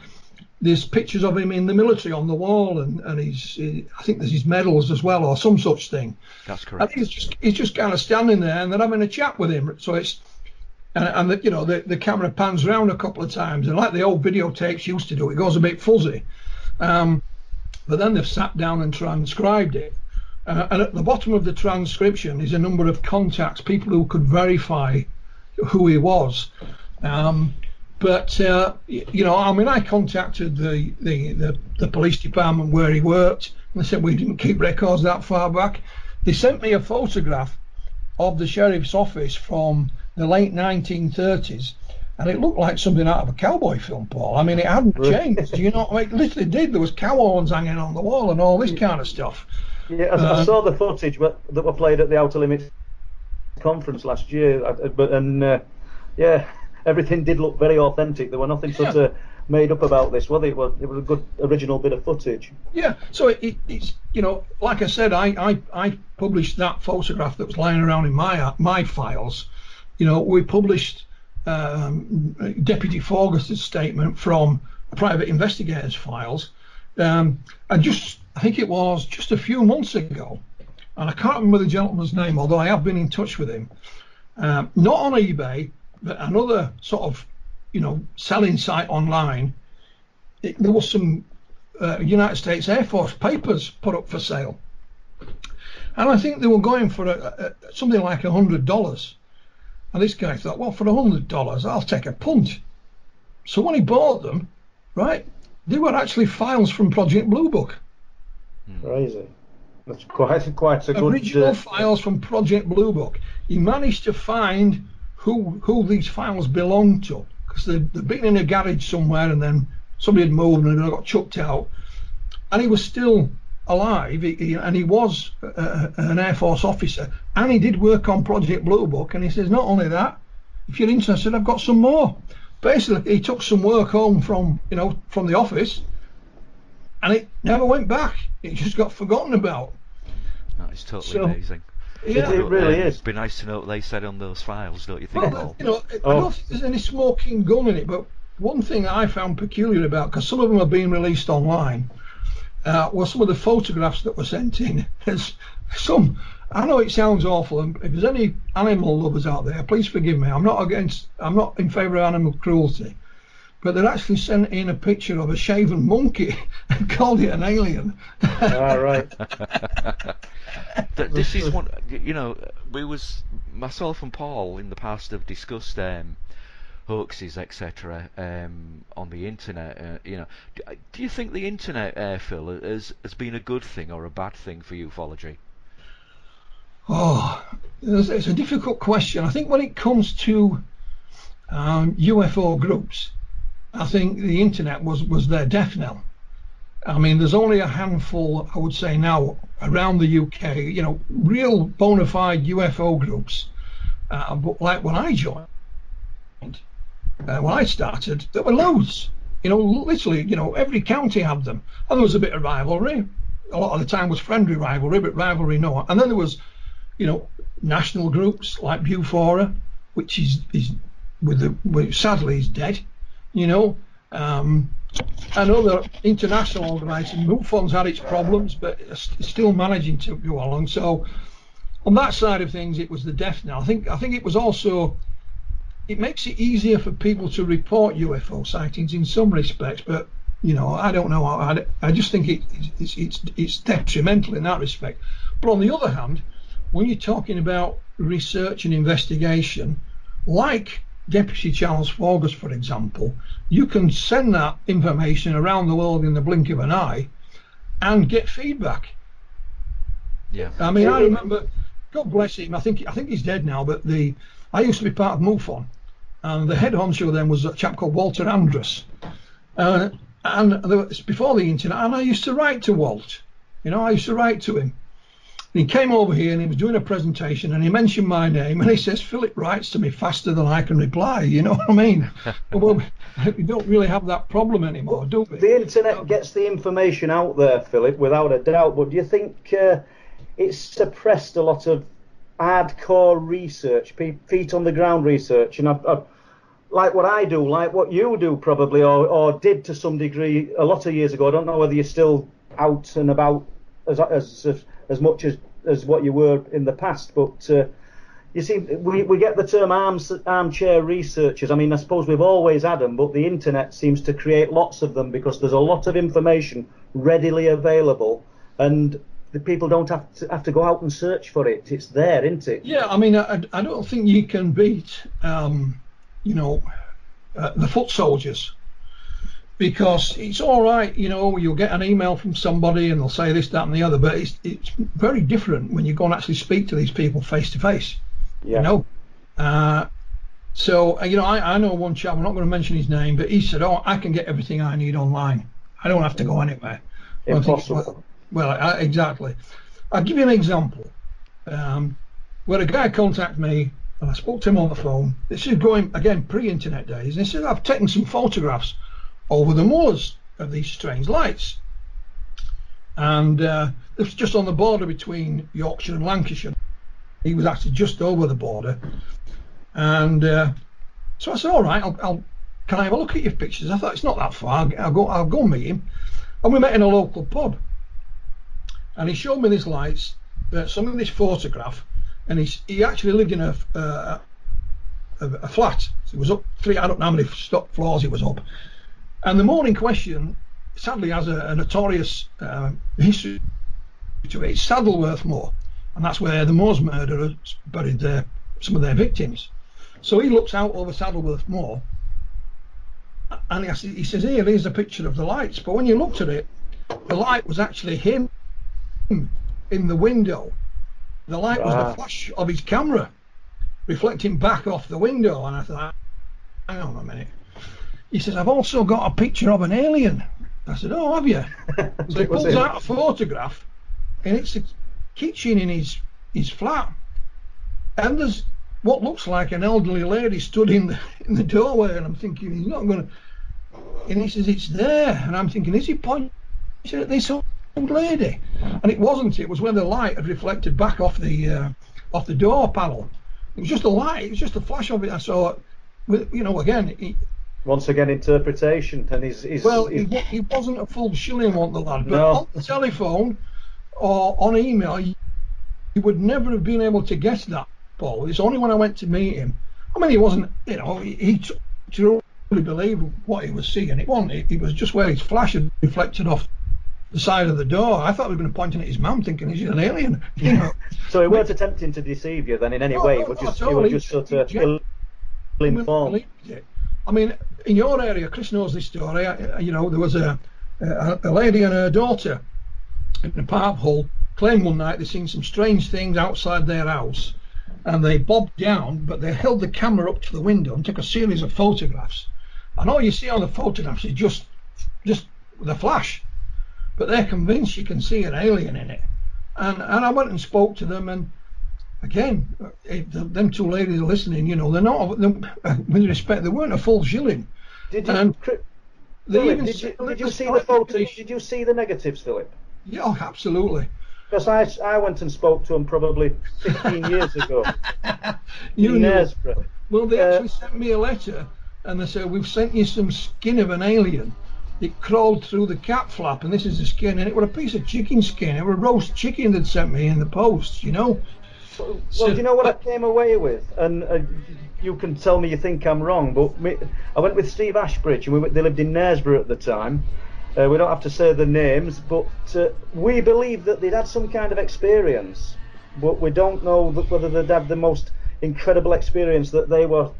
There's pictures of him in the military on the wall, and I think there's his medals as well, or some such thing. That's correct. I think he's just kind of standing there, and they're having a chat with him. So it's the camera pans around a couple of times, and like the old videotapes used to do, it goes a bit fuzzy. But then they've sat down and transcribed it, and at the bottom of the transcription is a number of contacts, people who could verify who he was. But I contacted the police department where he worked, and they said we didn't keep records that far back. They sent me a photograph of the sheriff's office from the late 1930s, and it looked like something out of a cowboy film, Paul. I mean, it hadn't changed. It literally did. There was cow horns hanging on the wall and all this kind of stuff. Yeah, I saw the footage that were played at the Outer Limits conference last year, everything did look very authentic. There were nothing sort of made up about this, was it? It was a good original bit of footage. Yeah, so it's like I said, I published that photograph that was lying around in my files. We published Deputy Forgus' statement from a private investigator's files, and I think it was just a few months ago, and I can't remember the gentleman's name, although I have been in touch with him. Not on eBay, but another sort of, selling site online. There was some United States Air Force papers put up for sale, and I think they were going for something like $100. And this guy thought, well, for $100, I'll take a punt. So when he bought them, right, they were actually files from Project Blue Book. Crazy. That's quite a good... Original files from Project Blue Book. He managed to find who these files belonged to, because they'd been in a garage somewhere, and then somebody had moved and they got chucked out. And he was still alive, and he was an Air Force officer, and he did work on Project Blue Book. And he says, not only that, if you're interested, I've got some more. Basically, he took some work home from the office, and it never went back. It just got forgotten about. That is totally amazing. Yeah, it really is. It'd be nice to know what they said on those files, don't you think, Paul? I don't think there's any smoking gun in it, but one thing that I found peculiar about, because some of them are being released online, were some of the photographs that were sent in. There's some, I know it sounds awful, and if there's any animal lovers out there, please forgive me. I'm not in favour of animal cruelty, but they'd actually sent in a picture of a shaven monkey and called it an alien. All right. This is one, myself and Paul in the past have discussed hoaxes, etc. On the internet. Do you think the internet, Phil, has been a good thing or a bad thing for ufology? Oh, it's a difficult question. I think when it comes to UFO groups, I think the internet was their death knell. I mean, there's only a handful, I would say now, around the UK, real bona fide UFO groups. But like when I joined, when I started, there were loads. Literally, every county had them. And there was a bit of rivalry. A lot of the time was friendly rivalry, but rivalry no. And then there was, national groups like Bufora, which is sadly is dead, and other international organisations. MUFON's had its problems, but it's still managing to go along. So on that side of things, it was the death knell. I think it was also, it makes it easier for people to report UFO sightings in some respects, but I don't know. I just think it's detrimental in that respect. But on the other hand, when you're talking about research and investigation, like Deputy Charles Forgus, for example, you can send that information around the world in the blink of an eye and get feedback. Yeah. I mean, I remember, God bless him, I think he's dead now, but I used to be part of MUFON, and the head honcho then was a chap called Walter Andrus. And it's before the internet, and I used to write to Walt. I used to write to him. And he came over here and he was doing a presentation, and he mentioned my name, and he says, Philip writes to me faster than I can reply. You know what I mean? Well, we don't really have that problem anymore, do we? The internet gets the information out there, Philip, without a doubt, but do you think it's suppressed a lot of hardcore research, feet on the ground research? And I've like what I do, like what you do probably, or did to some degree a lot of years ago. I don't know whether you're still out and about as much as what you were in the past, but you see, we get the term armchair researchers. I mean, I suppose we've always had them, but the internet seems to create lots of them because there's a lot of information readily available, and the people don't have to go out and search for it. It's there, isn't it? Yeah, I mean, I don't think you can beat the foot soldiers, because it's all right, you'll get an email from somebody and they'll say this, that and the other, but it's very different when you go and actually speak to these people face to face. Yeah. So I know one chap, I'm not going to mention his name, but he said, I can get everything I need online. I don't have to go anywhere. Impossible. Exactly. I'll give you an example where a guy contacted me, and I spoke to him on the phone. This is going, again, pre-internet days, and he said, I've taken some photographs over the moors of these strange lights, and it was just on the border between Yorkshire and Lancashire. He was actually just over the border, and so I said, all right, can I have a look at your pictures? I thought, it's not that far, I'll go meet him. And we met in a local pub, and he showed me these lights, some of this photograph, and he actually lived in a flat. So it was up three, I don't know how many floors it was up. And the morning question, sadly, has a notorious history to it. It's Saddleworth Moor, and that's where the Moors murderers buried some of their victims. So he looks out over Saddleworth Moor, and he says, here's a picture of the lights. But when you looked at it, the light was actually him in the window. The light was the flash of his camera reflecting back off the window. And I thought, hang on a minute. He says, I've also got a picture of an alien. I said, oh, have you? So he pulls out a photograph, and it's a kitchen in his flat, and there's what looks like an elderly lady stood in the doorway, and I'm thinking, he's not going to. And he says, it's there, and I'm thinking, is he pointing at this old lady? And it wasn't. It was where the light had reflected back off the door panel. It was just a light. It was just a flash of it. I saw, again. Once again, interpretation, and he wasn't a full shilling, want the lad, but no. On the telephone or on email, you would never have been able to guess that, Paul. It's only when I went to meet him. I mean, he wasn't, he truly believed what he was seeing. It wasn't. It was just where his flash had reflected off the side of the door. I thought he was going to point at his mum, thinking he's an alien. So he weren't attempting to deceive you then in any way. He was just sort of ill-informed. I mean, in your area, Chris knows this story. There was a lady and her daughter in a park hall claimed one night they'd seen some strange things outside their house, and they bobbed down, but they held the camera up to the window and took a series of photographs. And all you see on the photographs is just the flash, but they're convinced you can see an alien in it. And I went and spoke to them, and again, them two ladies are listening. They're not, with respect, they weren't a full shilling. Did you see the photos? Did you see the negatives, Philip? Yeah, absolutely. Because I went and spoke to them probably 15 years ago. You know. Well, they actually sent me a letter, and they said, we've sent you some skin of an alien. It crawled through the cat flap, and this is the skin, and it was a piece of chicken skin. It was roast chicken they'd sent me in the post, Well, do you know what I came away with? And you can tell me you think I'm wrong, but I went with Steve Ashbridge, and they lived in Knaresborough at the time. We don't have to say the names, but we believe that they'd had some kind of experience, but we don't know whether they'd had the most incredible experience that they were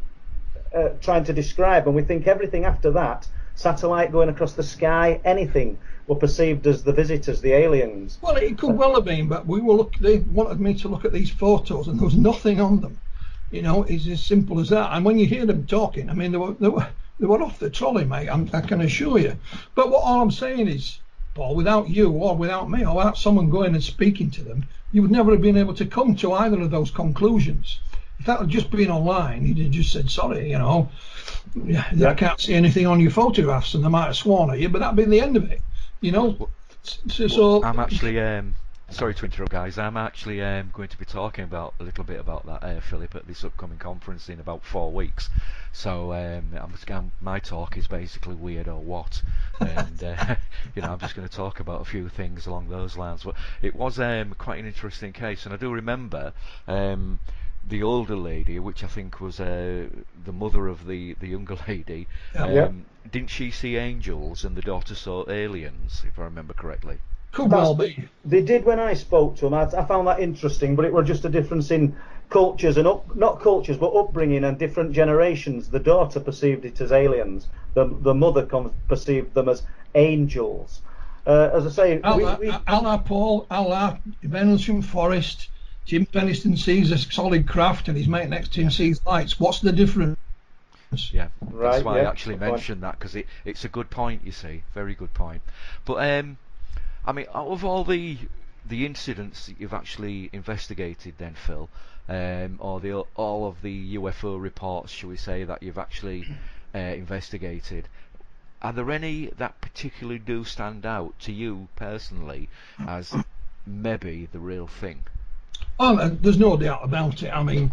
trying to describe. And we think everything after that, satellite going across the sky, anything, were perceived as the visitors, the aliens. Well, it could well have been, but they wanted me to look at these photos, and there was nothing on them. It's as simple as that. And when you hear them talking, I mean, they were off the trolley, mate, I can assure you. But all I'm saying is, Paul, without you or without me or without someone going and speaking to them, you would never have been able to come to either of those conclusions. If that had just been online, you'd have just said, sorry, I can't see anything on your photographs, and they might have sworn at you, but that'd be the end of it. So I'm actually sorry to interrupt, guys. I'm actually going to be talking a little bit about that, Philip, at this upcoming conference in about 4 weeks. So my talk is basically weird or what, and I'm just going to talk about a few things along those lines. But it was quite an interesting case, and I do remember the older lady, which I think was the mother of the younger lady. Didn't she see angels, and the daughter saw aliens, if I remember correctly? Could well be. They did when I spoke to them. I found that interesting, but it was just a difference in cultures and not cultures, but upbringing and different generations. The daughter perceived it as aliens. The mother perceived them as angels. As I say, Allah Paul, Allah Venison Forest. Jim Peniston sees a solid craft, and his mate next to him sees lights. What's the difference? Yeah, that's why I actually mentioned that, because it's a good point. You see, very good point. But I mean, out of all the incidents that you've actually investigated, then, Phil, or all of the UFO reports, shall we say, that you've actually investigated, are there any that particularly do stand out to you personally as maybe the real thing? Oh, there's no doubt about it. I mean,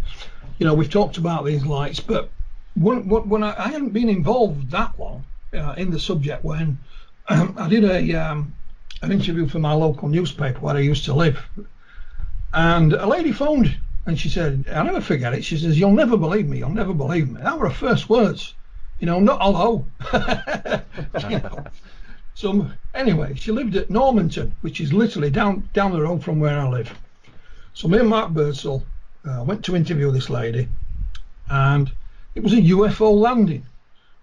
we've talked about these lights, but when I hadn't been involved that long in the subject, when I did an interview for my local newspaper where I used to live, And a lady phoned, and she said, I'll never forget it. She says, "You'll never believe me. You'll never believe me." That were her first words. Not hello. you know. So anyway, she lived at Normanton, which is literally down the road from where I live. So me and Mark Birdsall went to interview this lady, and it was a UFO landing.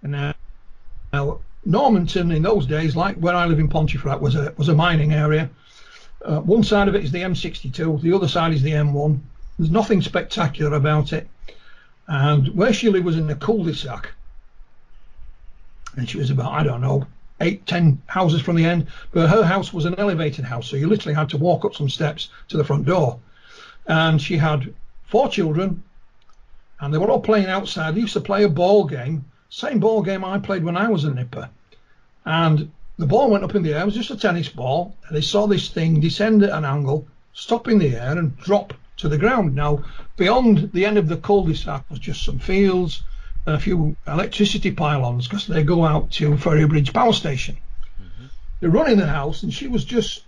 And now Normanton in those days, like where I live in Pontefract, was a mining area. One side of it is the M62, the other side is the M1. There's nothing spectacular about it. And where she lived was in the cul-de-sac. And she was about, I don't know, 8-10 houses from the end. But her house was an elevated house, so you literally had to walk up some steps to the front door. And she had 4 children, and they were all playing outside. They used to play a ball game, same ball game I played when I was a nipper. And the ball went up in the air. It was just a tennis ball, and they saw this thing descend at an angle, stop in the air, and drop to the ground. Now, beyond the end of the cul-de-sac was just some fields and a few electricity pylons, because they go out to Ferrybridge Power Station. They run in the house, and she was just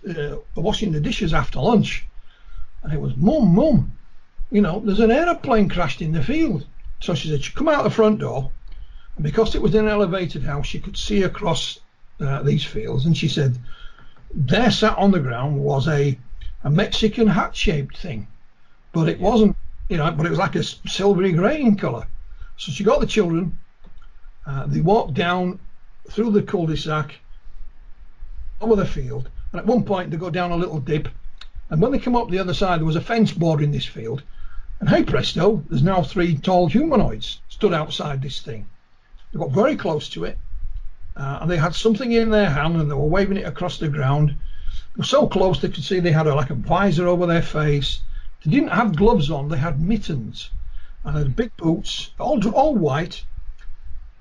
washing the dishes after lunch, and it was, Mum, there's an aeroplane crashed in the field. So she said, she come out the front door, and because it was in an elevated house, she could see across these fields, and she said there sat on the ground was a Mexican hat-shaped thing, but it wasn't, but it was like a silvery grey in colour. So she got the children, they walked down through the cul-de-sac over the field, and at one point they go down a little dip, and when they come up the other side there was a fence bordering this field, and hey presto, there's now 3 tall humanoids stood outside this thing. They got very close to it, and they had something in their hand, and they were waving it across the ground. They were so close they could see they had like a visor over their face. They didn't have gloves on, they had mittens, and they had big boots, all white.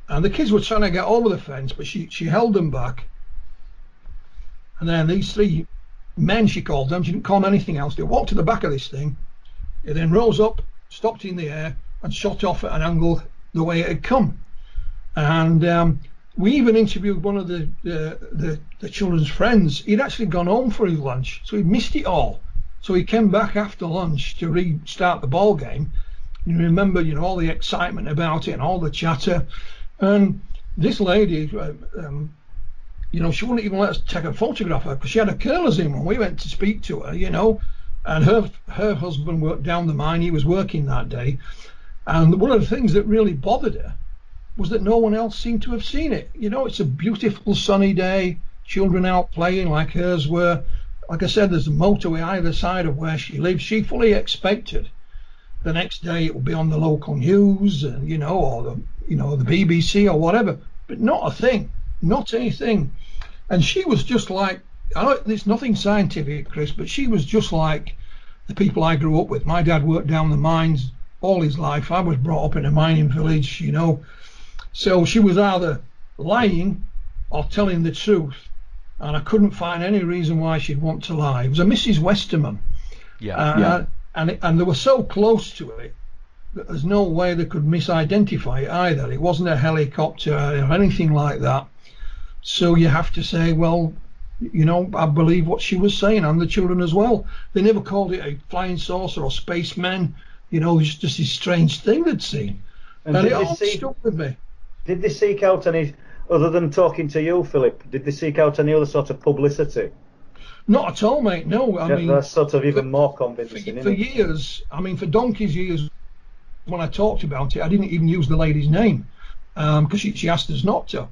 And the kids were trying to get over the fence, but she held them back. And then these 3 men, she called them, she didn't call them anything else, they walked to the back of this thing. It then rose up, stopped in the air, and shot off at an angle the way it had come. And we even interviewed one of the children's friends. He'd actually gone home for his lunch, so he missed it all. So he came back after lunch to restart the ball game. You remember, all the excitement about it and all the chatter. And this lady, she wouldn't even let us take a photograph of her because she had her curlers in when we went to speak to her, And her husband worked down the mine. He was working that day. And one of the things that really bothered her was that no one else seemed to have seen it. It's a beautiful sunny day, children out playing like hers were. Like I said, there's a motorway either side of where she lives. She fully expected the next day it would be on the local news, and or the BBC or whatever, but not a thing, not anything. And she was just like, it's nothing scientific, Chris, but she was just like the people I grew up with. My dad worked down the mines all his life. I was brought up in a mining village, So she was either lying or telling the truth, and I couldn't find any reason why she'd want to lie. It was a Mrs. Westerman. And they were so close to it that there's no way they could misidentify it either. It wasn't a helicopter or anything like that. So you have to say, well, I believe what she was saying, and the children as well. They never called it a flying saucer or spacemen. It's just this strange thing they'd seen. And it all stuck with me. Did they seek out any, other than talking to you, Philip, did they seek out any other sort of publicity? Not at all, mate, no. I mean, that's sort of even more convincing, for years, for donkey's years, when I talked about it, I didn't even use the lady's name, because she asked us not to.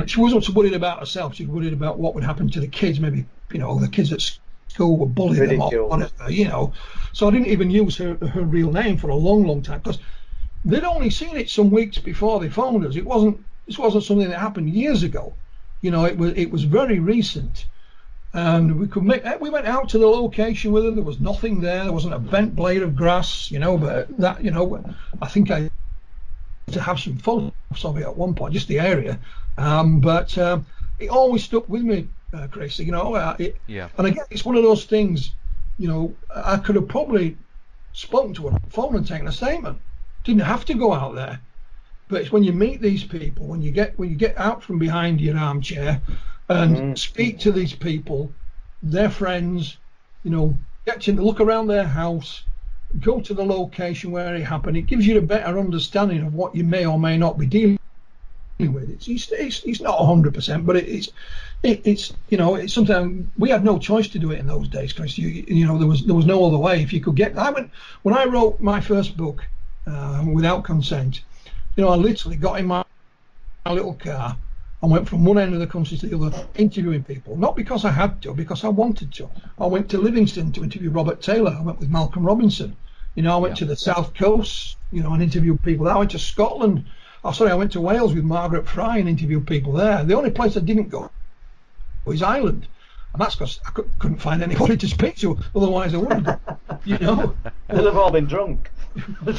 She wasn't worried about herself, she was worried about what would happen to the kids. Maybe, the kids at school would bully them or whatever, So I didn't even use her real name for a long, long time, because they'd only seen it some weeks before they phoned us. This wasn't something that happened years ago. It was very recent. And we went out to the location with her. There was nothing there. There wasn't a bent blade of grass, but that, I think I to have some photos of it at one point, just the area. But it always stuck with me, Chris. And again, it's one of those things. I could have probably spoken to her on the phone and taken a statement. Didn't have to go out there. But it's when you meet these people, when you get out from behind your armchair and speak to these people, their friends, get to look around their house, go to the location where it happened. It gives you a better understanding of what you may or may not be dealing with. It's not 100%, but it's it's something. We had no choice to do it in those days, Chris. There was no other way. If you could get, when I wrote my first book without consent, I literally got in my little car and went from one end of the country to the other interviewing people, not because I had to, because I wanted to. I went to Livingston to interview Robert Taylor. I went with Malcolm Robinson. I went to the South Coast, and interviewed people. I went to Scotland. I went to Wales with Margaret Fry and interviewed people there. The only place I didn't go was Ireland, and that's because I couldn't find anybody to speak to. Otherwise, I would have. They'll have all been drunk.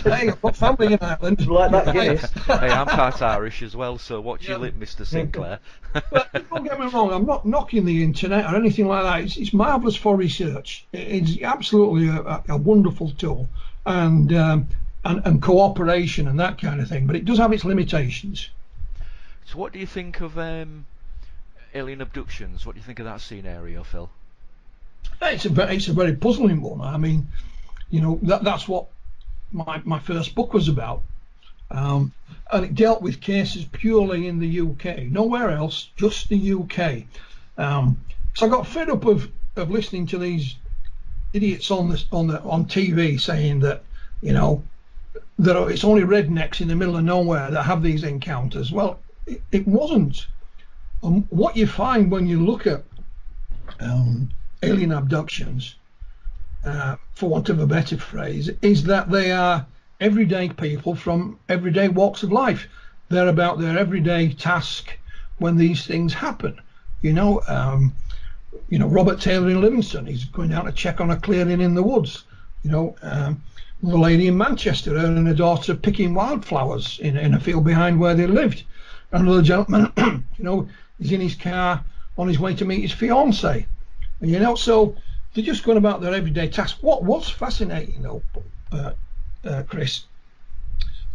Hey, I've got family in Ireland. Like that Guinness. Hey, I'm part Irish as well, so watch your lip, Mr. Sinclair. But don't get me wrong, I'm not knocking the internet or anything like that. It's marvellous for research. It's absolutely a wonderful tool, and cooperation and that kind of thing. But it does have its limitations. So, what do you think of alien abductions? What do you think of that scenario, Phil? It's a very puzzling one. I mean, that's what my first book was about, and it dealt with cases purely in the UK, nowhere else, just the UK. So I got fed up of listening to these idiots on TV saying that that it's only rednecks in the middle of nowhere that have these encounters. Well, it wasn't. What you find when you look at alien abductions, for want of a better phrase, is that they are everyday people from everyday walks of life. They're about their everyday task when these things happen. Robert Taylor in Livingston, he's going down to check on a clearing in the woods. The lady in Manchester, her and her daughter picking wildflowers in a field behind where they lived. Another gentleman, is in his car on his way to meet his fiancée. So they're just going about their everyday task. What was fascinating, though, Chris,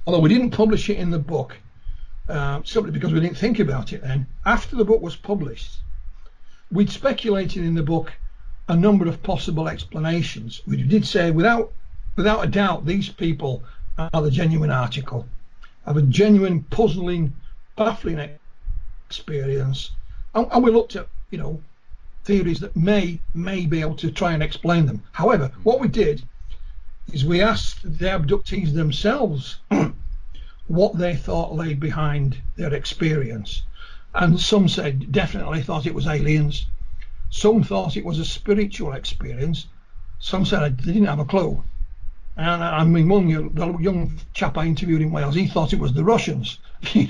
although we didn't publish it in the book, simply because we didn't think about it then, after the book was published, we'd speculated in the book a number of possible explanations. We did say, without a doubt, these people are the genuine article, have a genuine, puzzling, baffling experience, and we looked at, theories that may be able to try and explain them. However, what we did is we asked the abductees themselves what they thought lay behind their experience, and some said definitely thought it was aliens, some thought it was a spiritual experience, some said they didn't have a clue. And I mean, the young chap I interviewed in Wales, he thought it was the Russians,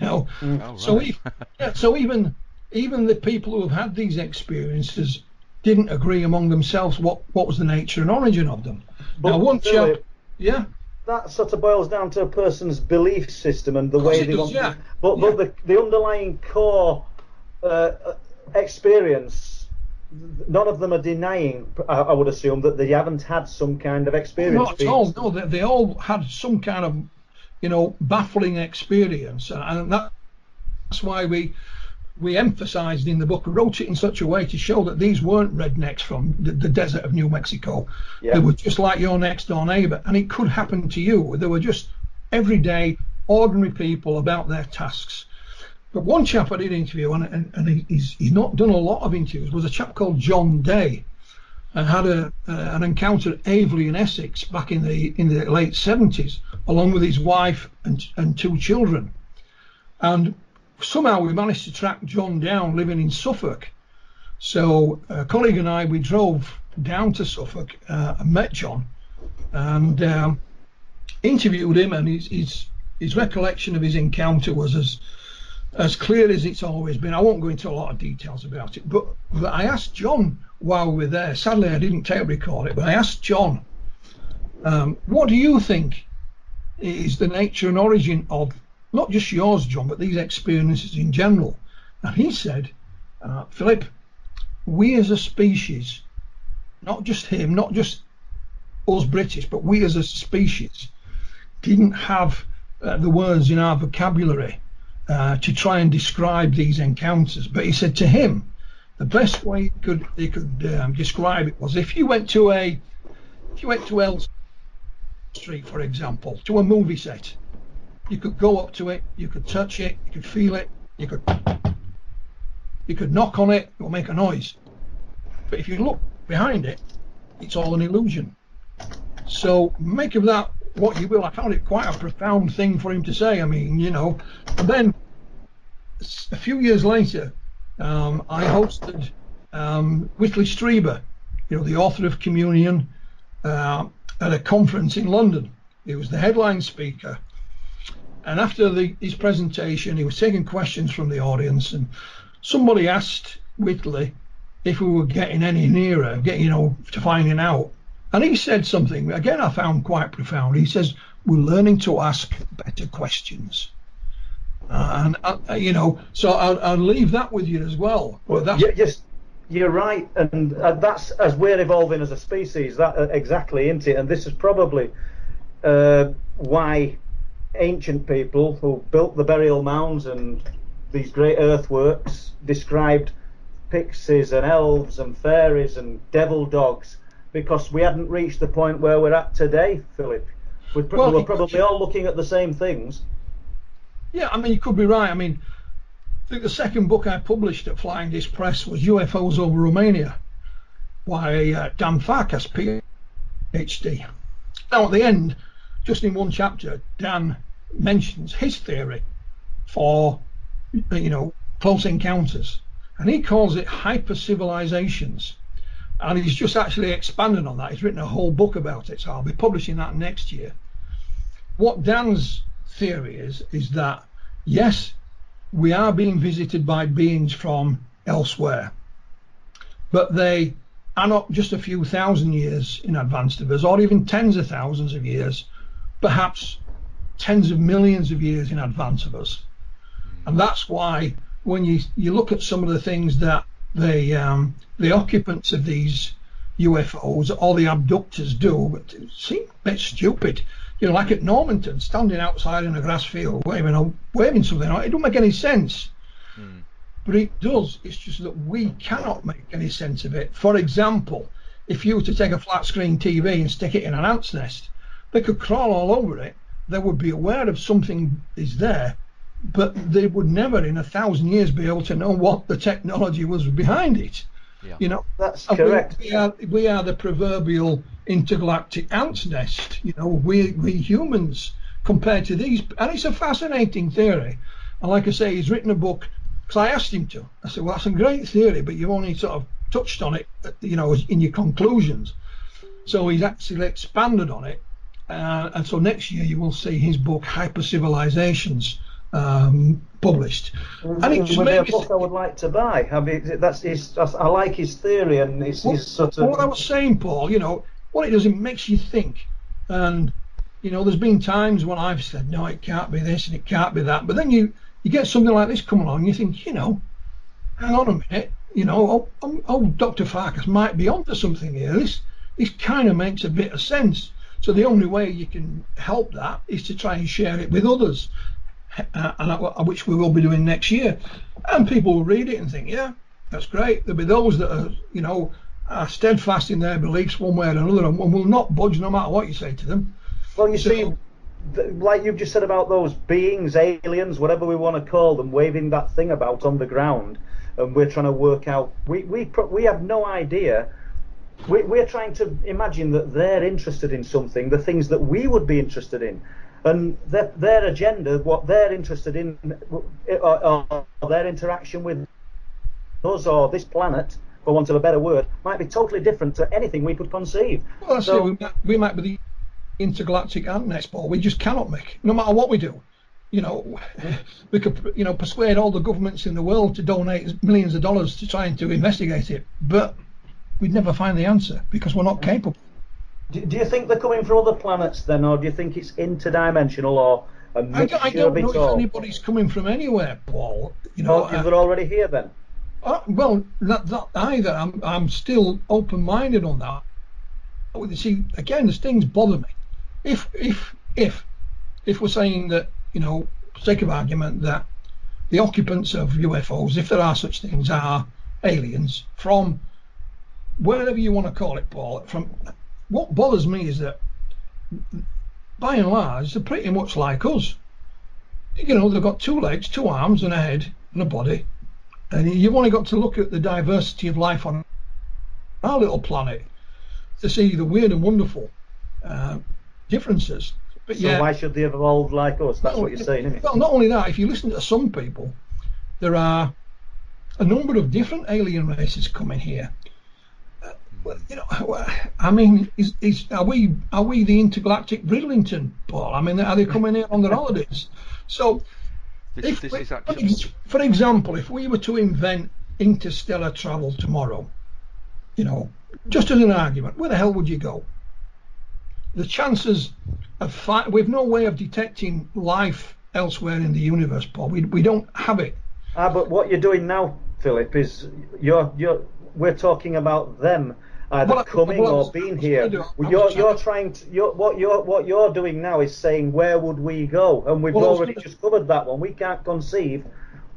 Oh, right. So even the people who have had these experiences didn't agree among themselves what was the nature and origin of them. But now, one chap, that sort of boils down to a person's belief system and the way they want. Yeah. But the underlying core experience, none of them are denying, I would assume, that they haven't had some kind of experience. Not at all. No, they all had some kind of, baffling experience, and that's why we emphasised in the book, we wrote it in such a way to show that these weren't rednecks from the desert of New Mexico. Yeah. They were just like your next door neighbour, and it could happen to you. They were just everyday, ordinary people about their tasks. But one chap I did interview, and he's not done a lot of interviews, was a chap called John Day, and had an encounter at Aveley in Essex back in the late 70s, along with his wife and two children. And somehow we managed to track John down, living in Suffolk. So a colleague and I, we drove down to Suffolk and met John, and interviewed him, and his recollection of his encounter was as clear as it's always been. I won't go into a lot of details about it, but I asked John while we were there, sadly I didn't tape record it, but I asked John, what do you think is the nature and origin of not just yours, John, but these experiences in general? And he said, Philip, we as a species, not just him, not just us British, but we as a species didn't have the words in our vocabulary to try and describe these encounters. But he said to him, the best way he could describe it was, if you went to a if you went to L Street, for example, to a movie set, you could go up to it, you could touch it, you could feel it, you could knock on it, it will make a noise. But if you look behind it, it's all an illusion. So make of that what you will. I found it quite a profound thing for him to say. I mean, you know, and then a few years later, I hosted Whitley Strieber, you know, the author of Communion, at a conference in London. He was the headline speaker. And after his presentation, he was taking questions from the audience, and somebody asked Whitley if we were getting any nearer, to finding out. And he said something, again, I found quite profound. He says, we're learning to ask better questions. So I'll leave that with you as well. Yes, you're right. And that's, as we're evolving as a species, that exactly, isn't it? And this is probably why ancient people who built the burial mounds and these great earthworks described pixies and elves and fairies and devil dogs, because we hadn't reached the point where we're at today, Philip. We're probably all looking at the same things. Yeah, I mean, you could be right. I mean, I think the second book I published at Flying Disc Press was UFOs over Romania by Dan Farkas, PhD. Now, at the end, just in one chapter, Dan mentions his theory for, close encounters, and he calls it hyper-civilizations. And he's just actually expanded on that. He's written a whole book about it, so I'll be publishing that next year. What Dan's theory is that, yes, we are being visited by beings from elsewhere, but they are not just a few thousand years in advance of us, or even tens of thousands of years, perhaps tens of millions of years in advance of us. And that's why when you look at some of the things that the occupants of these UFOs or the abductors do, it seems a bit stupid. Like at Normanton, standing outside in a grass field waving something out. It don't make any sense. But it does. It's just that we cannot make any sense of it. For example, if you were to take a flat screen TV and stick it in an ant's nest, they could crawl all over it. They would be aware of something is there, but they would never in 1,000 years be able to know what the technology was behind it. Yeah. That's correct. We are the proverbial intergalactic ant's nest. We humans compared to these, and it's a fascinating theory. And like I say, he's written a book, because I asked him to. I said, well, that's a great theory, but you've only sort of touched on it, in your conclusions. So he's actually expanded on it, and so next year you will see his book Hyper Civilizations published. And it just a book I would like to buy. I like his theory, and it's sort of. What I was saying, Paul, what it does, it makes you think. And there's been times when I've said, no, it can't be this and it can't be that, but then you get something like this come along, you think, hang on a minute, Dr. Farkas might be onto something here. This kind of makes a bit of sense. So the only way you can help that is to try and share it with others, which we will be doing next year. And people will read it and think, yeah, that's great. There'll be those that are steadfast in their beliefs one way or another and will not budge no matter what you say to them. Well, you see, like you've just said about those beings, aliens, whatever we want to call them, waving that thing about on the ground, and we're trying to work out. We have no idea. We're trying to imagine that they're interested in something, the things that we would be interested in, and their agenda, what they're interested in, or their interaction with us or this planet, for want of a better word, might be totally different to anything we could conceive. Well, so we might be the intergalactic ant nest, Paul. We just cannot make, no matter what we do. We could, persuade all the governments in the world to donate millions of dollars to trying to investigate it, but we'd never find the answer because we're not capable. Do you think they're coming from other planets then, or do you think it's interdimensional, or a mixture I don't know if anybody's coming from anywhere, Paul. If they're already here then? Well, not either. I'm still open-minded on that. You see, again, these things bother me. If we're saying that, for sake of argument, that the occupants of UFOs, if there are such things, are aliens from wherever you want to call it, Paul, from what bothers me is that, by and large, they're pretty much like us. You know, they've got 2 legs, 2 arms, and a head and a body, and you've only got to look at the diversity of life on our little planet to see the weird and wonderful differences. But so why should they have evolved like us? That's what you're saying, isn't it? Well, not only that, if you listen to some people, there are a number of different alien races coming here. You know, I mean, are we the intergalactic Bridlington, Paul? I mean, are they coming here on their holidays? So, this is actually... for example, if we were to invent interstellar travel tomorrow, you know, just as an argument, where the hell would you go? The chances of we've no way of detecting life elsewhere in the universe, Paul. We don't have it. But what you're doing now, Philip, is we're talking about them either coming or being here. What you're doing now is saying, where would we go? And we've already just covered that one. We can't conceive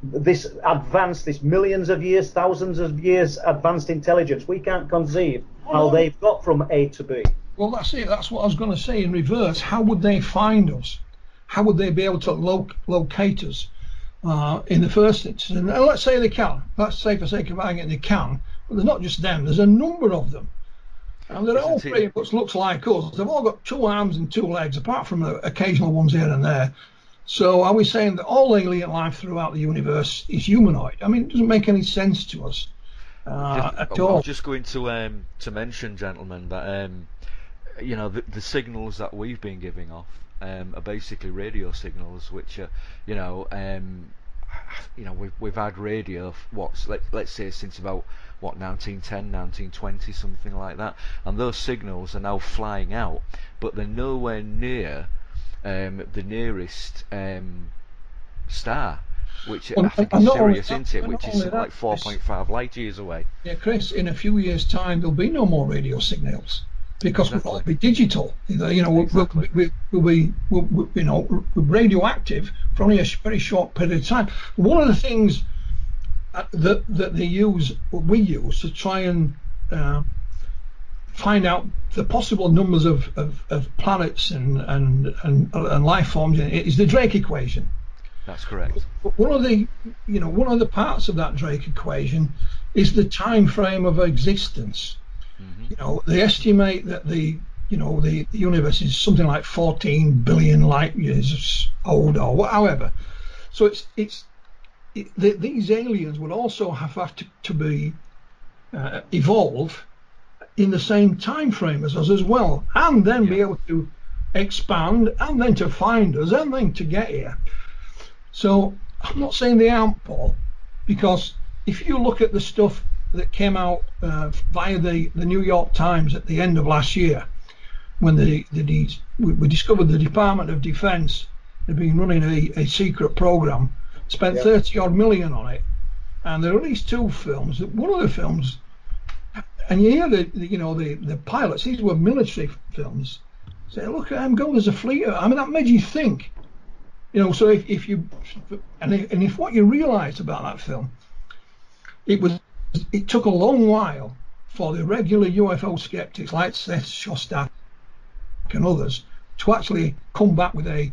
this advanced, this millions of years, thousands of years advanced intelligence. We can't conceive how they've got from A to B. Well, that's it. That's what I was going to say in reverse. How would they find us? How would they be able to locate us in the first instance? And let's say they can. Let's say, for sake of argument, they can. But there's not just them. There's a number of them. And they're all pretty much looks like us. They've all got 2 arms and 2 legs, apart from the occasional ones here and there. So are we saying that all alien life throughout the universe is humanoid? I mean, it doesn't make any sense to us at all. I'm just going to mention, gentlemen, that you know, the signals that we've been giving off are basically radio signals, which are, you know, we've had radio let's say since about 1910, 1920, something like that, and those signals are now flying out, but they're nowhere near the nearest star, which I think is Sirius, isn't it? Which is like 4.5 light years away. Yeah, Chris, in a few years' time there'll be no more radio signals because we'll all be digital. You know, we'll be radioactive for only a very short period of time. One of the things that we use to try and find out the possible numbers of planets and life forms is the Drake equation. That's correct. One of the parts of that Drake equation is the time frame of existence. Mm-hmm. You know, they estimate that the universe is something like 14 billion light years old, or however. So these aliens would also have to be evolve in the same time frame as us as well, and then be able to expand, and then to find us, and then to get here. So I'm not saying they aren't, Paul, because if you look at the stuff that came out via the New York Times at the end of last year, when we discovered the Department of Defense had been running a secret program, spent 30 odd million on it, and they released 2 films. One of the films, and you hear the pilots, these were military films, say, look at them go, there's a fleet. I mean, that made you think. You know, so if what you realised about that film, it took a long while for the regular UFO skeptics like Seth Shostak and others to actually come back with an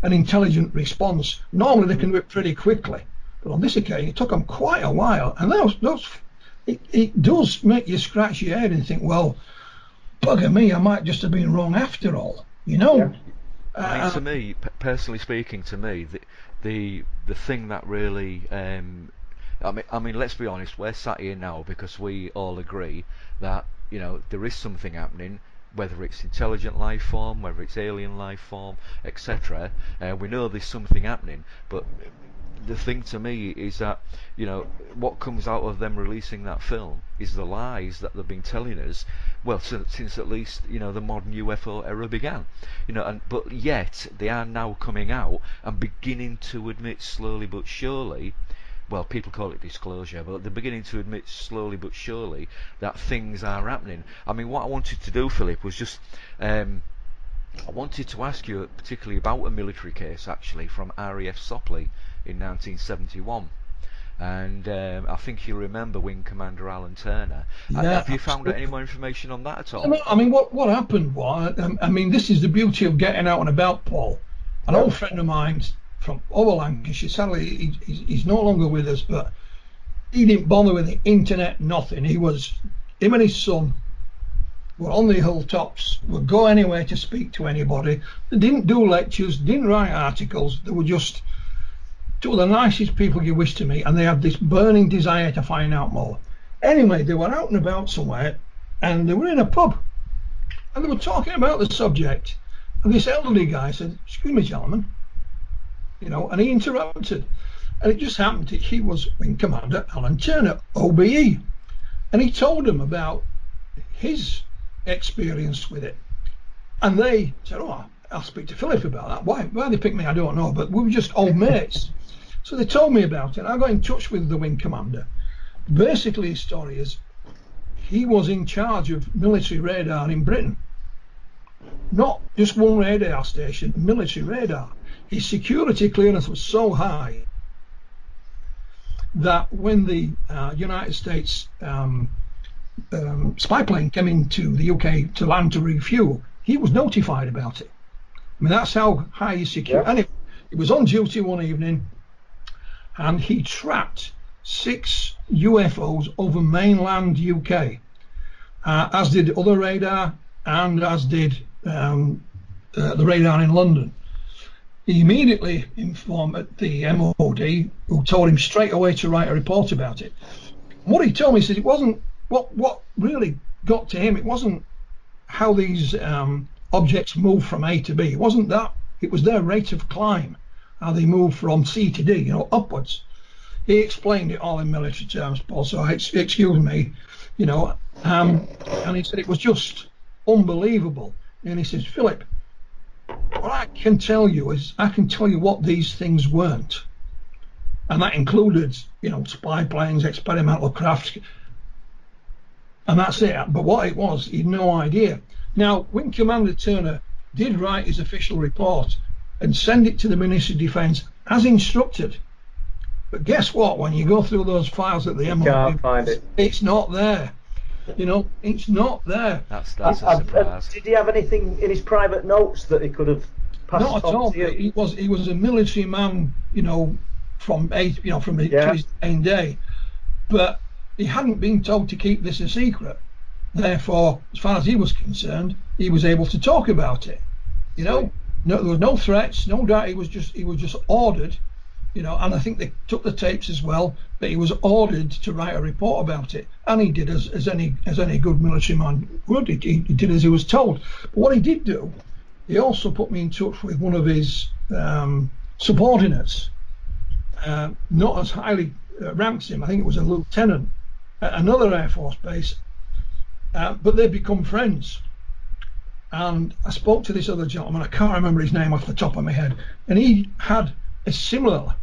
intelligent response. Normally they can do it pretty quickly, but on this occasion it took them quite a while, and it does make you scratch your head and think, well, bugger me, I might just have been wrong after all, you know. Yeah. I mean, to me, personally speaking, the thing that really, I mean, let's be honest, we're sat here now because we all agree that, you know, there is something happening, whether it's intelligent life form, whether it's alien life form, etc. We know there's something happening, but the thing to me is that, you know, what comes out of them releasing that film is the lies that they've been telling us, well, since at least, you know, the modern UFO era began, you know, but yet they are now coming out and beginning to admit slowly but surely, well, people call it disclosure, but they're beginning to admit slowly but surely that things are happening. I mean, what I wanted to do, Philip, was just I wanted to ask you particularly about a military case, actually, from RAF Sopley in 1971. and I think you remember Wing Commander Alan Turner. Yeah, Have you found out absolutely. any more information on that at all? No, I mean, what happened was, I mean, this is the beauty of getting out and about, Paul. An old friend of mine from over Lancashire, sadly, he's no longer with us, but he didn't bother with the internet, nothing. Him and his son were on the hilltops, would go anywhere to speak to anybody. They didn't do lectures, didn't write articles. They were just two of the nicest people you wish to meet, and they had this burning desire to find out more. Anyway, they were out and about somewhere, and they were in a pub, and they were talking about the subject, and this elderly guy said, "Excuse me, gentlemen," and he interrupted, and it just happened that he was Wing Commander Alan Turner, OBE, and he told them about his experience with it, and they said, "Oh, I'll speak to Philip about that. Why they picked me, I don't know, but we were just old mates." So they told me about it. I got in touch with the Wing Commander. Basically, his story is he was in charge of military radar in Britain. Not just one radar station, military radar. His security clearance was so high that when the United States spy plane came into the UK to land to refuel, he was notified about it. I mean, that's how high his security. And he was on duty one evening, and he tracked 6 UFOs over mainland UK, as did other radar, and as did the radar in London. He immediately informed the MOD, who told him straight away to write a report about it. What he told me, he said it wasn't what really got to him. It wasn't how these objects move from A to B. It wasn't that. It was their rate of climb, how they move from C to D, upwards. He explained it all in military terms, Paul, so excuse me, and he said it was just unbelievable. And he says, "Philip, what I can tell you is I can tell you what these things weren't." And that included, spy planes, experimental craft, and that's it. But what it was, he'd no idea. Now, Wing Commander Turner did write his official report and send it to the Ministry of Defence as instructed. But guess what? When you go through those files at the MOD, can't find it. It's not there. It's not there. That's a surprise. Did he have anything in his private notes that he could have passed Not at on all. to you? He was a military man, from his main day, but he hadn't been told to keep this a secret. Therefore, as far as he was concerned, he was able to talk about it. No, there was no threats, no doubt. He was just ordered, and I think they took the tapes as well. But he was ordered to write a report about it, and he did as any good military man would. He did as he was told. But what he did do, he also put me in touch with one of his subordinates, not as highly ranked as him. I think it was a lieutenant at another Air Force base, but they'd become friends. And I spoke to this other gentleman, I can't remember his name off the top of my head, and he had a similar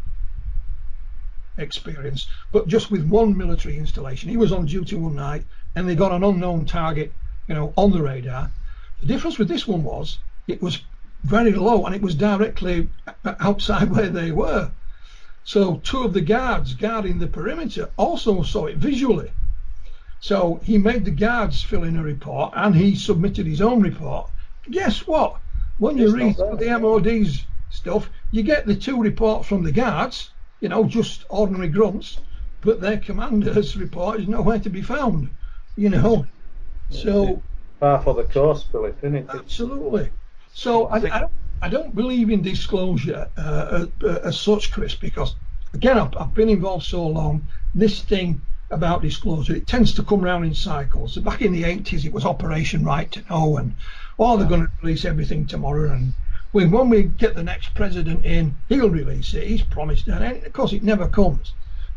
experience, but just with one military installation. He was on duty one night, and they got an unknown target, on the radar. The difference with this one was it was very low, and it was directly outside where they were. So 2 of the guards guarding the perimeter also saw it visually. So he made the guards fill in a report, and he submitted his own report. Guess what? When you read the MOD's stuff, you get the 2 reports from the guards, just ordinary grunts, but their commander's report is nowhere to be found, So far for the course, Philip, isn't it? Absolutely. So I don't believe in disclosure as such, Chris, because again, I've been involved so long. This thing about disclosure, it tends to come round in cycles. So back in the 80s, it was Operation Right to Know, and they're going to release everything tomorrow, and when we get the next president in, he'll release it. He's promised that, and of course it never comes.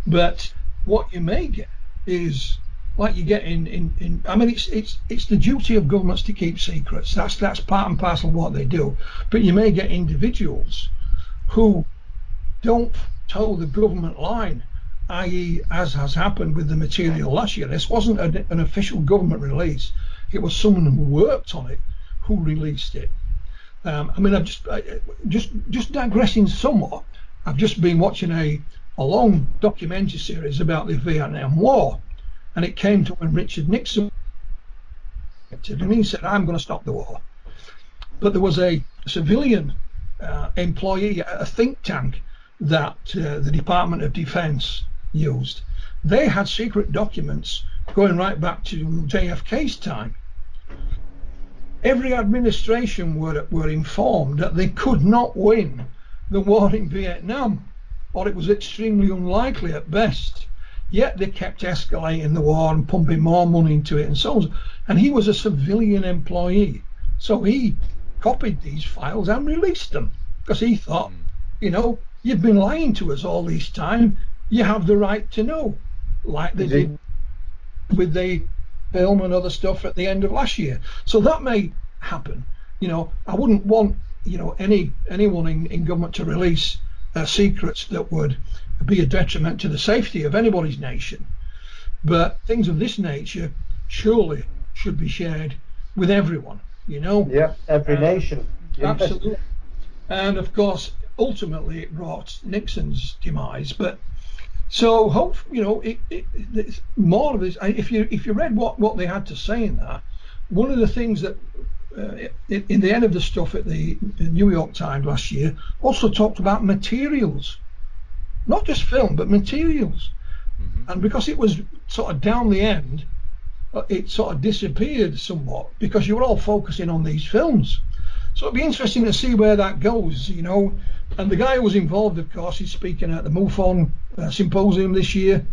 But what you may get is like you get in I mean, it's the duty of governments to keep secrets. That's part and parcel of what they do. But you may get individuals who don't toe the government line, i.e. as has happened with the material last year. This wasn't an official government release. It was someone who worked on it who released it. I mean, I've just digressing somewhat. I've just been watching a a long documentary series about the Vietnam War, and it came to when Richard Nixon, and he said, I'm going to stop the war. But there was a civilian employee at a think tank that the Department of Defense used. They had secret documents going right back to JFK's time. Every administration were informed that they could not win the war in Vietnam, or it was extremely unlikely at best. Yet they kept escalating the war and pumping more money into it and so on. And he was a civilian employee, so he copied these files and released them because he thought, you know, you've been lying to us all this time. You have the right to know, like they did with the film and other stuff at the end of last year. So that may happen. You know, I wouldn't want, you know, anyone in government to release secrets that would be a detriment to the safety of anybody's nation. But things of this nature surely should be shared with everyone, you know. Yeah, every nation. Yes. Absolutely. And of course, ultimately it brought Nixon's demise. But so hope, you know, it's more of this. If you read what they had to say in that, one of the things that in the end of the stuff at the New York Times last year also talked about materials, not just film but materials. And because it was sort of down the end, it sort of disappeared somewhat because you were all focusing on these films. So it'd be interesting to see where that goes, you know. And the guy who was involved, of course, is speaking at the MUFON symposium this year.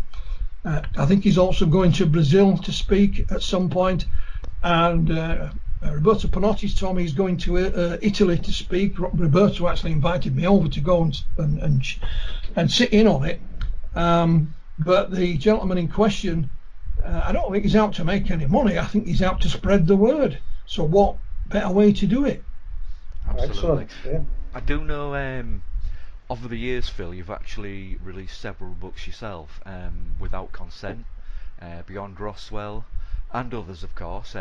I think he's also going to Brazil to speak at some point. And Roberto Panotti's told me he's going to Italy to speak. Roberto actually invited me over to go and sit in on it. But the gentleman in question, I don't think he's out to make any money. I think he's out to spread the word. So what better way to do it? Absolutely. Yeah. I do know over the years, Phil, you've actually released several books yourself without consent, Beyond Roswell, and others, of course.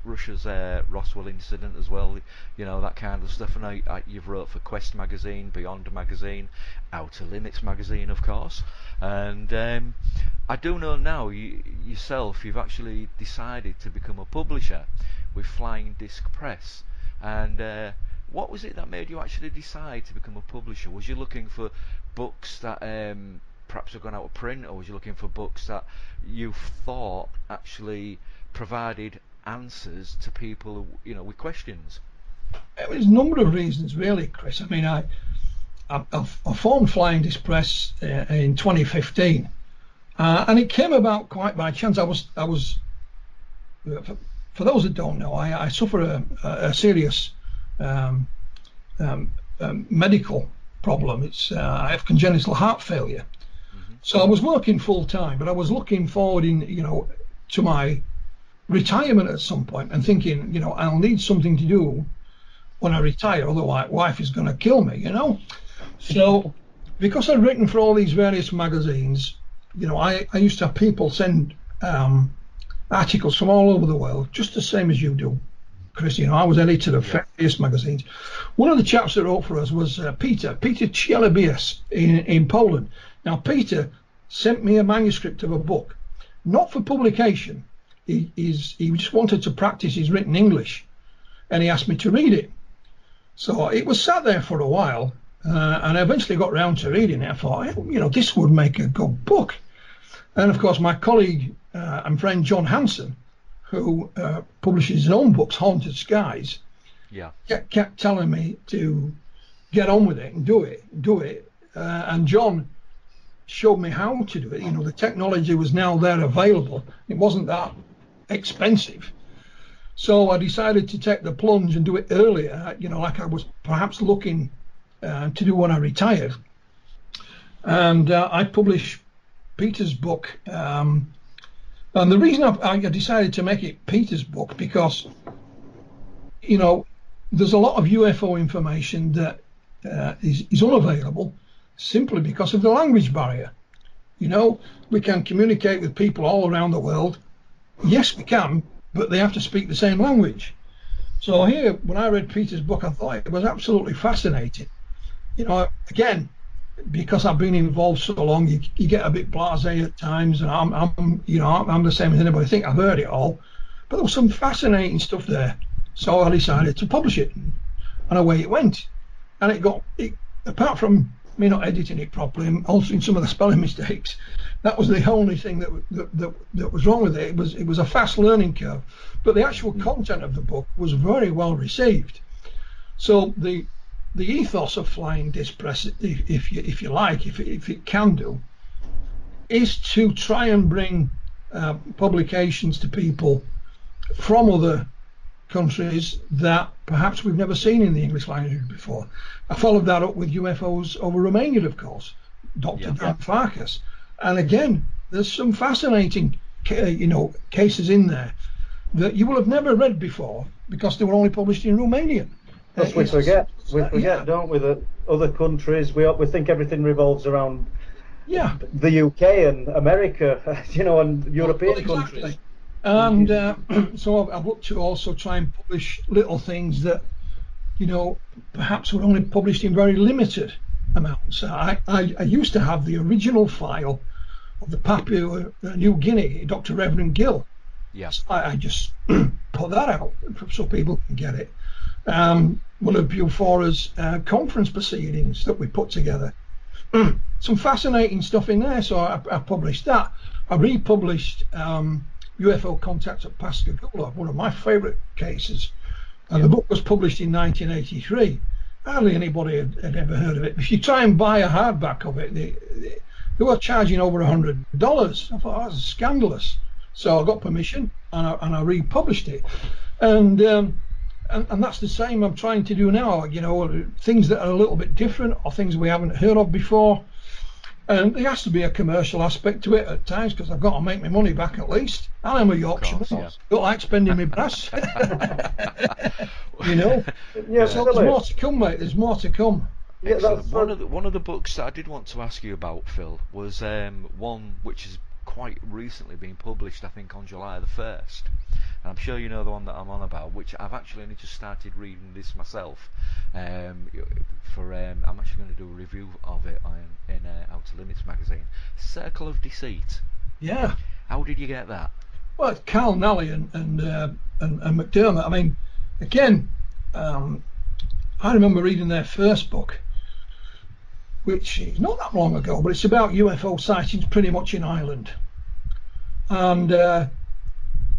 Russia's Roswell incident as well, you know, that kind of stuff. And you've wrote for Quest magazine, Beyond magazine, Outer Limits magazine, of course. And I do know now yourself, you've actually decided to become a publisher with Flying Disc Press. And what was it that made you actually decide to become a publisher? Was you looking for books that perhaps have gone out of print, or was you looking for books that you thought actually provided answers to people, you know, with questions? It was a number of reasons, really, Chris. I mean, I formed Flying Disc Press in 2015, and it came about quite by chance. I was for those that don't know, I suffer a serious medical problem. I have congenital heart failure. So I was working full time, but I was looking forward to my retirement at some point and thinking, I'll need something to do when I retire, otherwise wife is going to kill me, So because I'd written for all these various magazines, I used to have people send articles from all over the world, just the same as you do, Chris. I was editor of various magazines. One of the chaps that wrote for us was Peter Cielebius in Poland. Now, Peter sent me a manuscript of a book, not for publication. He just wanted to practice his written English, and he asked me to read it. So it was sat there for a while, and I eventually got round to reading it. I thought, this would make a good book. And of course, my colleague and friend John Hanson, who publishes his own books, Haunted Skies, kept telling me to get on with it and do it. And John showed me how to do it. The technology was now there available. It wasn't that expensive. So I decided to take the plunge and do it earlier, like I was perhaps looking to do when I retired. And I published Peter's book. And the reason I decided to make it Peter's book, because, there's a lot of UFO information that is unavailable simply because of the language barrier. We can communicate with people all around the world. Yes, we can, but they have to speak the same language. So here, when I read Peter's book, I thought it was absolutely fascinating. Again, because I've been involved so long, you get a bit blasé at times, and I'm the same as anybody. I think I've heard it all, but there was some fascinating stuff there, so I decided to publish it, and away it went. And it apart from me not editing it properly and altering some of the spelling mistakes, that was the only thing that was wrong with it. It was a fast learning curve, but the actual content of the book was very well received. So the ethos of Flying Disc Press, if you like, if it can do, is to try and bring publications to people from other countries that perhaps we've never seen in the English language before. I followed that up with UFOs over Romania, of course, Dr. Dan Farkas, and again, there's some fascinating, cases in there that you will have never read before because they were only published in Romanian. Because we forget, don't we, that other countries, we think everything revolves around the UK and America, and European countries. And so I've looked to also try and publish little things that, perhaps were only published in very limited amounts. I used to have the original file of the Papua New Guinea, Dr. Reverend Gill. Yes. I just put that out so people can get it. One of Bufora's conference proceedings that we put together. Some fascinating stuff in there, so I published that. I republished UFO Contacts at Pascagoula, one of my favourite cases. The book was published in 1983. Hardly anybody had ever heard of it. If you try and buy a hardback of it, they were charging over $100. I thought, that's scandalous. So I got permission and I republished it. And that's the same I'm trying to do now, things that are a little bit different or things we haven't heard of before. And there has to be a commercial aspect to it at times because I've got to make my money back at least. And I'm a Yorkshireman. Don't like spending my brass. Yeah, so there's more to come, mate. There's more to come. Yeah, one of the books that I did want to ask you about, Phil, was one which has quite recently been published, I think on July the 1st. And I'm sure you know the one that I'm on about, which I've actually only just started reading this myself. I'm actually going to do a review of it in Outer Limits magazine. Circle of Deceit. Yeah. How did you get that? Well, it's Carl Nally and McDermott. I mean, again, I remember reading their first book, which is not that long ago, but it's about UFO sightings pretty much in Ireland. And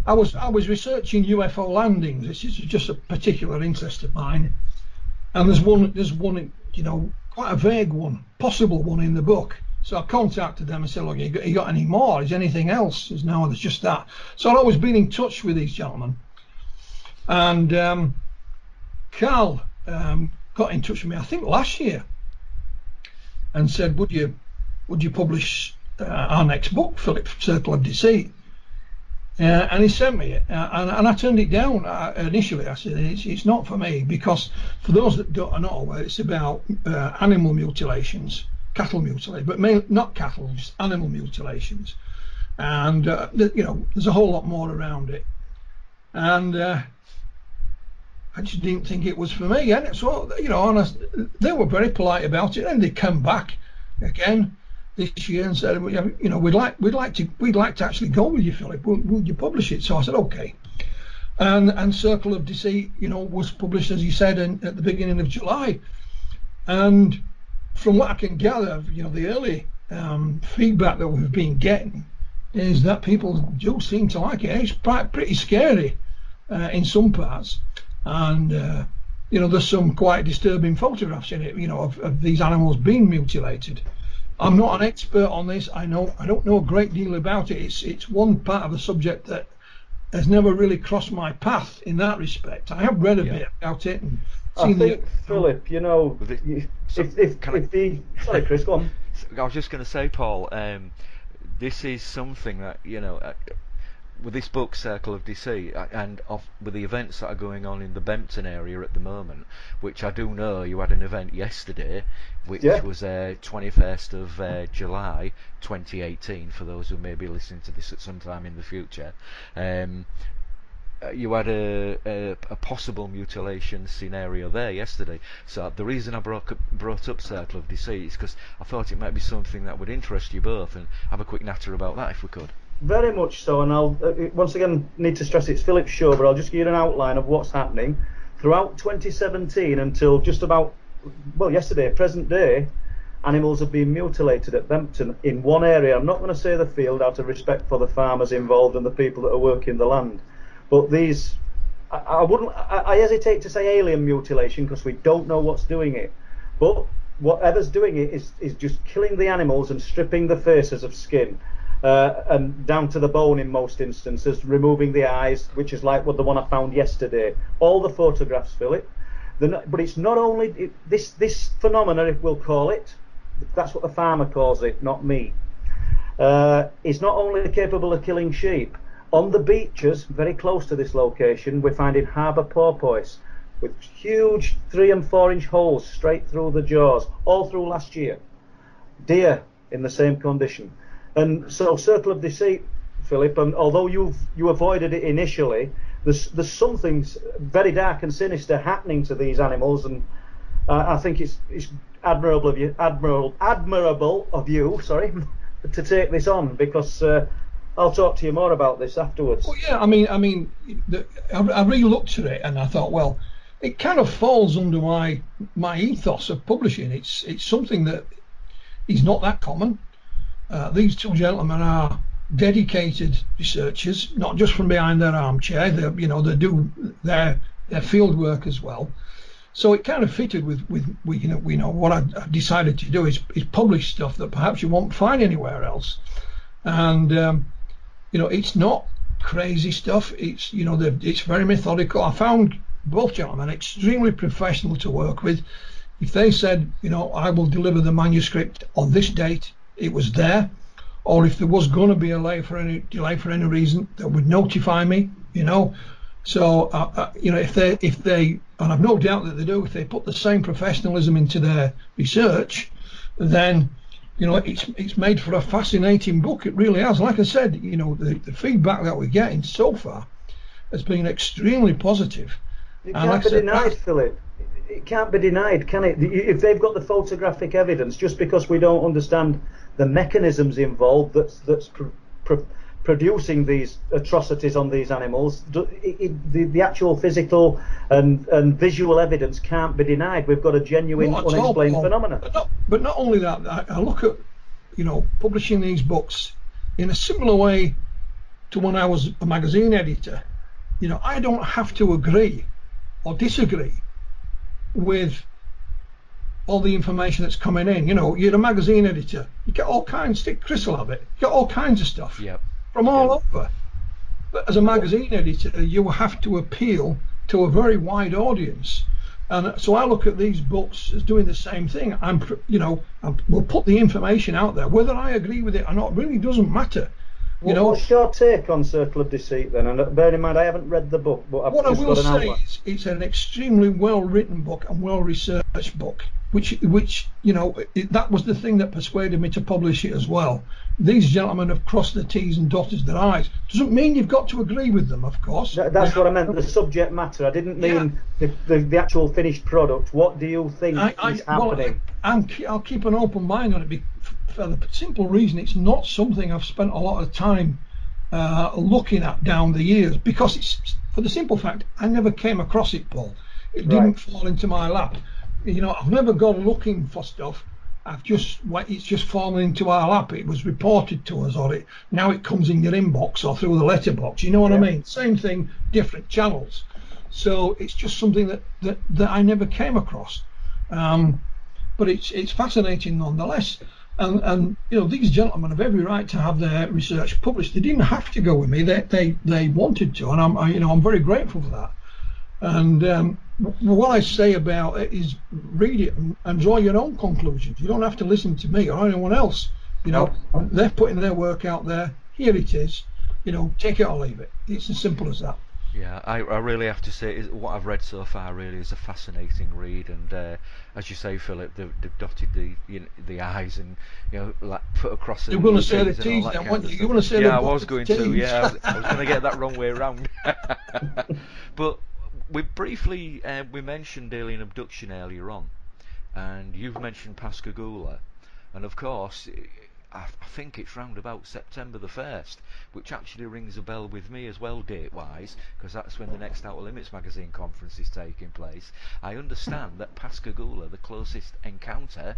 I was researching UFO landings. This is just a particular interest of mine. And there's one, quite a vague one, possible one in the book. So I contacted them and said, look, you got any more? Is anything else? No, there's just that. So I'd always been in touch with these gentlemen. And Carl got in touch with me, I think last year, and said, would you publish our next book, Philip, Circle of Deceit? And he sent me it, and I turned it down initially. I said, it's not for me, because for those that are not aware, it's about animal mutilations, cattle mutilation, but not cattle, just animal mutilations. And there's a whole lot more around it. And I just didn't think it was for me. And so, they were very polite about it, and they come back again this year and said, we'd like to actually go with you, Philip. Would you publish it? So I said, okay. And Circle of Deceit, was published, as you said, at the beginning of July. And from what I can gather, the early feedback that we've been getting is that people do seem to like it. It's pretty scary in some parts, and there's some quite disturbing photographs in it, of these animals being mutilated. I'm not an expert on this. I don't know a great deal about it. It's one part of the subject that has never really crossed my path in that respect. I have read a bit about it and seen Philip, sorry, Chris, go on. I was just going to say, Paul, this is something that with this book, Circle of Deceit, and with the events that are going on in the Bempton area at the moment, which I do know you had an event yesterday, which was 21st of July 2018, for those who may be listening to this at some time in the future. you had a possible mutilation scenario there yesterday. So the reason I brought up Circle of Deceit is because I thought it might be something that would interest you both, and have a quick natter about that if we could. Very much so, and I'll once again need to stress it's Philip's show, but I'll just give you an outline of what's happening. Throughout 2017 until just about, well, yesterday, present day, animals have been mutilated at Bempton in one area. I'm not going to say the field out of respect for the farmers involved and the people that are working the land, but these, I hesitate to say alien mutilation because we don't know what's doing it, but whatever's doing it is just killing the animals and stripping the faces of skin. And down to the bone in most instances, removing the eyes, which is like what the one I found yesterday. All the photographs, Philip. But it's not only this phenomena, if we'll call it, that's what the farmer calls it, not me. Is not only capable of killing sheep. On the beaches, very close to this location, we're finding harbour porpoise with huge 3 and 4 inch holes straight through the jaws, all through last year. Deer in the same condition. And so, Circle of Deceit, Philip, and although you avoided it initially, there's something very dark and sinister happening to these animals, and I think it's admirable of you, sorry, to take this on, because I'll talk to you more about this afterwards. Well, yeah, I mean, I re-looked at it and I thought, well, it kind of falls under my ethos of publishing. It's something that is not that common. These two gentlemen are dedicated researchers, not just from behind their armchair. They do their field work as well. So it kind of fitted with what I decided to do is publish stuff that perhaps you won't find anywhere else. And it's not crazy stuff. It's very methodical. I found both gentlemen extremely professional to work with. If they said, I will deliver the manuscript on this date, it was there, or if there was going to be a delay for any reason, they would notify me. So if they, and I've no doubt that they do, if they put the same professionalism into their research, then it's made for a fascinating book. It really has. Like I said, the feedback that we're getting so far has been extremely positive. It can't be denied, Philip. It can't be denied, can it? If they've got the photographic evidence, just because we don't understand the mechanisms involved that's producing these atrocities on these animals, the actual physical and visual evidence can't be denied. We've got a genuine unexplained phenomenon. But not only that, I look at publishing these books in a similar way to when I was a magazine editor. I don't have to agree or disagree with all the information that's coming in. You're a magazine editor, you get all kinds, Chris will have it, you get all kinds of stuff from all over. But as a magazine editor, you have to appeal to a very wide audience, and so I look at these books as doing the same thing. We'll put the information out there, whether I agree with it or not really doesn't matter. What's your take on Circle of Deceit then? And bear in mind, I haven't read the book, but what I will say is it's an extremely well-written book and well-researched book, which that was the thing that persuaded me to publish it as well. These gentlemen have crossed their T's and dotted their I's. Doesn't mean you've got to agree with them, of course. That's what I meant, the subject matter. I didn't mean the actual finished product. What do you think is happening? I'll keep an open mind on it for the simple reason it's not something I've spent a lot of time looking at down the years, because it's for the simple fact I never came across it, Paul. It didn't fall into my lap. I've never gone looking for stuff. It's just fallen into our lap. It was reported to us, or now it comes in your inbox or through the letterbox. You know what I mean? Same thing, different channels. So it's just something that I never came across. But it's fascinating nonetheless. And these gentlemen have every right to have their research published. They didn't have to go with me. They wanted to, and I'm very grateful for that. And what I say about it is read it and draw your own conclusions. You don't have to listen to me or anyone else. They're putting their work out there. Here it is. Take it or leave it. It's as simple as that. Yeah, I really have to say, what I've read so far really is a fascinating read, and as you say, Philip, they've dotted the I's and like put across You're going the to say the T's and all T's that then, kind weren't of you? stuff. You want to say the Yeah, I was bucket going to. T's. Yeah, I was going to get that wrong way around. But we mentioned alien abduction earlier on, and you've mentioned Pascagoula, and of course, I think it's round about September the 1st, which actually rings a bell with me as well, date-wise, because that's when the next Outer Limits magazine conference is taking place. I understand that Pascagoula, the closest encounter,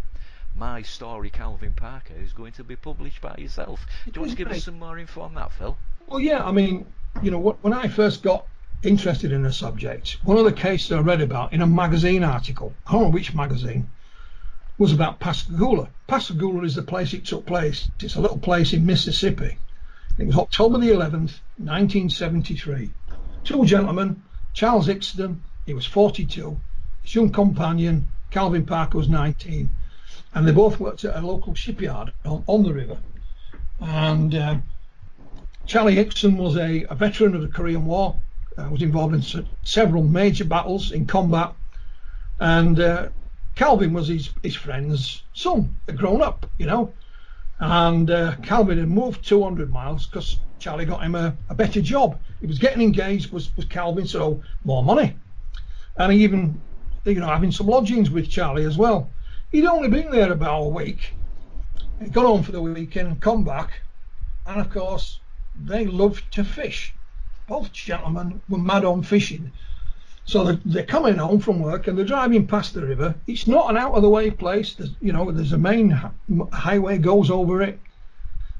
my story, Calvin Parker, is going to be published by yourself. Do you want to give us some more info on that, Phil? Well, yeah, I mean, when I first got interested in the subject, one of the cases I read about in a magazine article, I don't know which magazine, was about Pascagoula. Pascagoula is the place it took place. It's a little place in Mississippi. It was October the 11th, 1973. Two gentlemen, Charles Ixton, he was 42, his young companion, Calvin Parker, was 19, and they both worked at a local shipyard on the river. And Charlie Ixton was a veteran of the Korean War, was involved in several major battles in combat, and Calvin was his friend's son, had grown up, and Calvin had moved 200 miles because Charlie got him a better job. He was getting engaged was Calvin, so more money, and he even, having some lodgings with Charlie as well. He'd only been there about a week. He got home for the weekend and come back, and of course they loved to fish. Both gentlemen were mad on fishing. So they're coming home from work and they're driving past the river. It's not an out-of-the-way place. There's a main highway goes over it.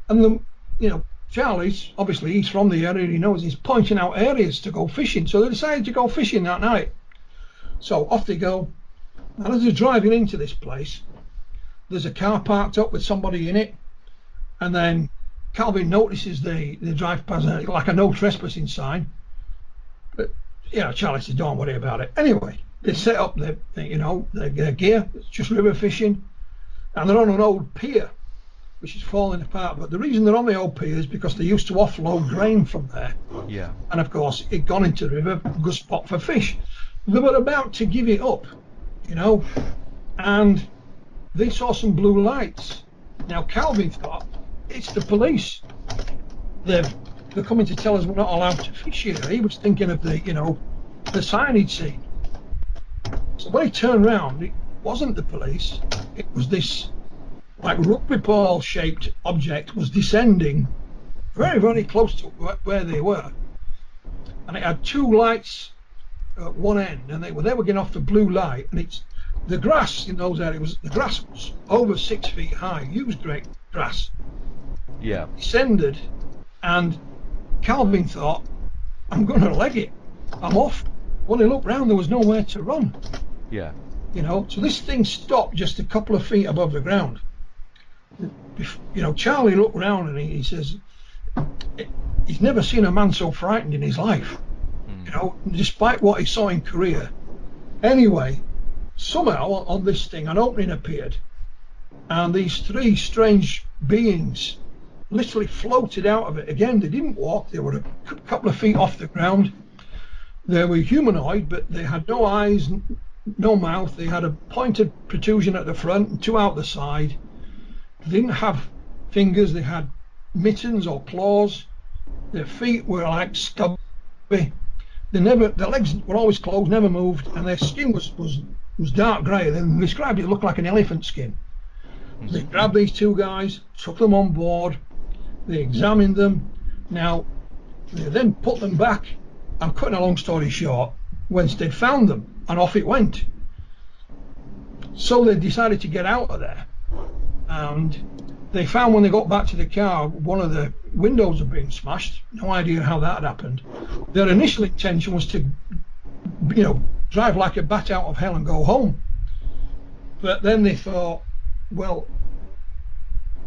And Charlie's, obviously he's from the area, he knows, he's pointing out areas to go fishing. So they decided to go fishing that night. So off they go. And as they're driving into this place, there's a car parked up with somebody in it. And then Calvin notices they drive past like a no trespassing sign. But Charlie said, don't worry about it. Anyway, they set up their gear, it's just river fishing, and they're on an old pier, which is falling apart. But the reason they're on the old pier is because they used to offload grain from there. Yeah. And of course, it gone into the river, good spot for fish. They were about to give it up, and they saw some blue lights. Now, Calvin thought, it's the police. They're coming to tell us we're not allowed to fish here. He was thinking of the sign he'd seen. So when he turned round, it wasn't the police. It was this like rugby ball shaped object was descending very, very close to where they were, and it had two lights at one end, and they were getting off the blue light, and the grass in those areas was over 6 feet high, huge great grass. Yeah. Descended, and Calvin thought, I'm going to leg it. I'm off. When he looked round, there was nowhere to run. Yeah. So this thing stopped just a couple of feet above the ground. Charlie looked round and he says he's never seen a man so frightened in his life. Despite what he saw in Korea. Anyway, somehow on this thing, an opening appeared, and these three strange beings literally floated out of it. Again, they didn't walk, they were a couple of feet off the ground. They were humanoid, but they had no eyes, no mouth. They had a pointed protrusion at the front and two out the side. They didn't have fingers, they had mittens or claws. Their feet were like stubby. Their legs were always closed, never moved, and their skin was dark grey. They described it looked like an elephant skin. They grabbed these two guys, took them on board, they examined them. Now, they then put them back. I'm cutting a long story short, once they'd found them, and off it went. So they decided to get out of there, and they found when they got back to the car, one of the windows had been smashed. No idea how that had happened. Their initial intention was to, drive like a bat out of hell and go home. But then they thought, well,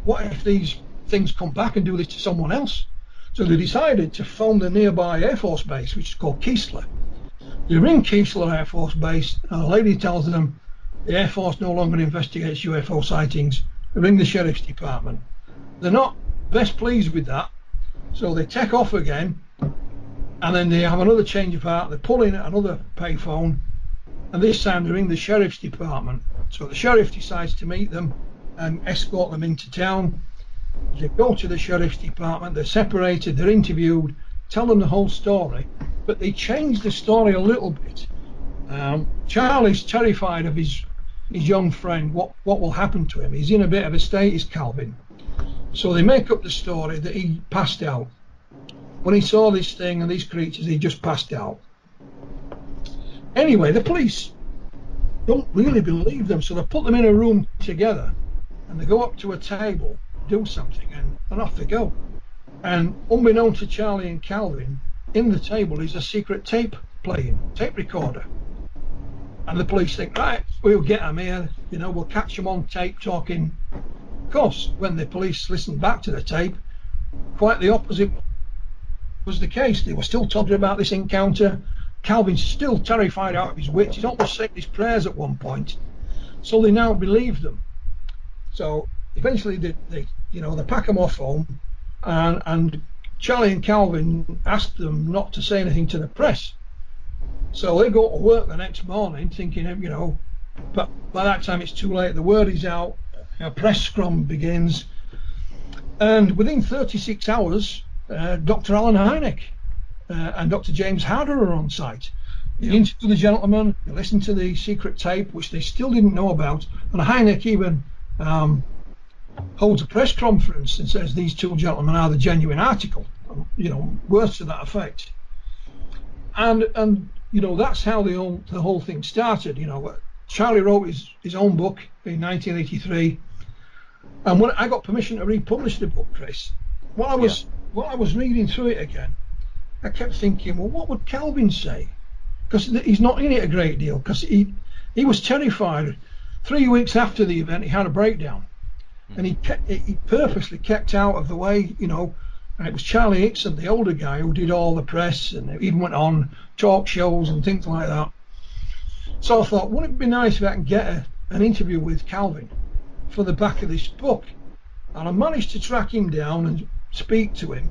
what if these things come back and do this to someone else? So they decided to phone the nearby Air Force base, which is called Keesler. They ring Keesler Air Force Base, and a lady tells them the Air Force no longer investigates UFO sightings. They ring the Sheriff's Department. They're not best pleased with that, so they take off again, And then they have another change of heart. They pull in at another payphone, and this time they ring the sheriff's department. So the sheriff decides to meet them and escort them into town. They go to the sheriff's department. They're separated. They're interviewed. Tell them the whole story, but they change the story a little bit. Charlie's terrified of his young friend. What will happen to him? He's in a bit of a state, is Calvin. So they make up the story that he passed out. When he saw this thing and these creatures, he just passed out. Anyway, the police don't really believe them, so they put them in a room together and they go up to a table, do something, and off they go. And unbeknown to Charlie and Calvin, in the table is a secret tape recorder. And the police think, right, we'll get them here, we'll catch them on tape talking. Of course, when the police listened back to the tape, quite the opposite was the case. They were still talking about this encounter. Calvin's still terrified out of his wits. He's almost saying his prayers at one point. So they now believe them. So eventually they pack them off home, and Charlie and Calvin asked them not to say anything to the press. So they go to work the next morning thinking, but by that time it's too late. The word is out. A press scrum begins, and within 36 hours, Dr. Alan Hynek and Dr. James Harder are on site. They interview the gentleman, they listen to the secret tape, which they still didn't know about, and Hynek even holds a press conference and says these two gentlemen are the genuine article, words to that effect. And that's how the whole thing started. Charlie wrote his own book in 1983, and when I got permission to republish the book, Chris, while I was reading through it again, I kept thinking, well, what would Calvin say? Because he's not in it a great deal, because he was terrified. 3 weeks after the event, he had a breakdown, and he purposely kept out of the way, and it was Charlie Hickson, the older guy, who did all the press and even went on talk shows and things like that. So I thought, wouldn't it be nice if I can get an interview with Calvin for the back of this book? And I managed to track him down and speak to him.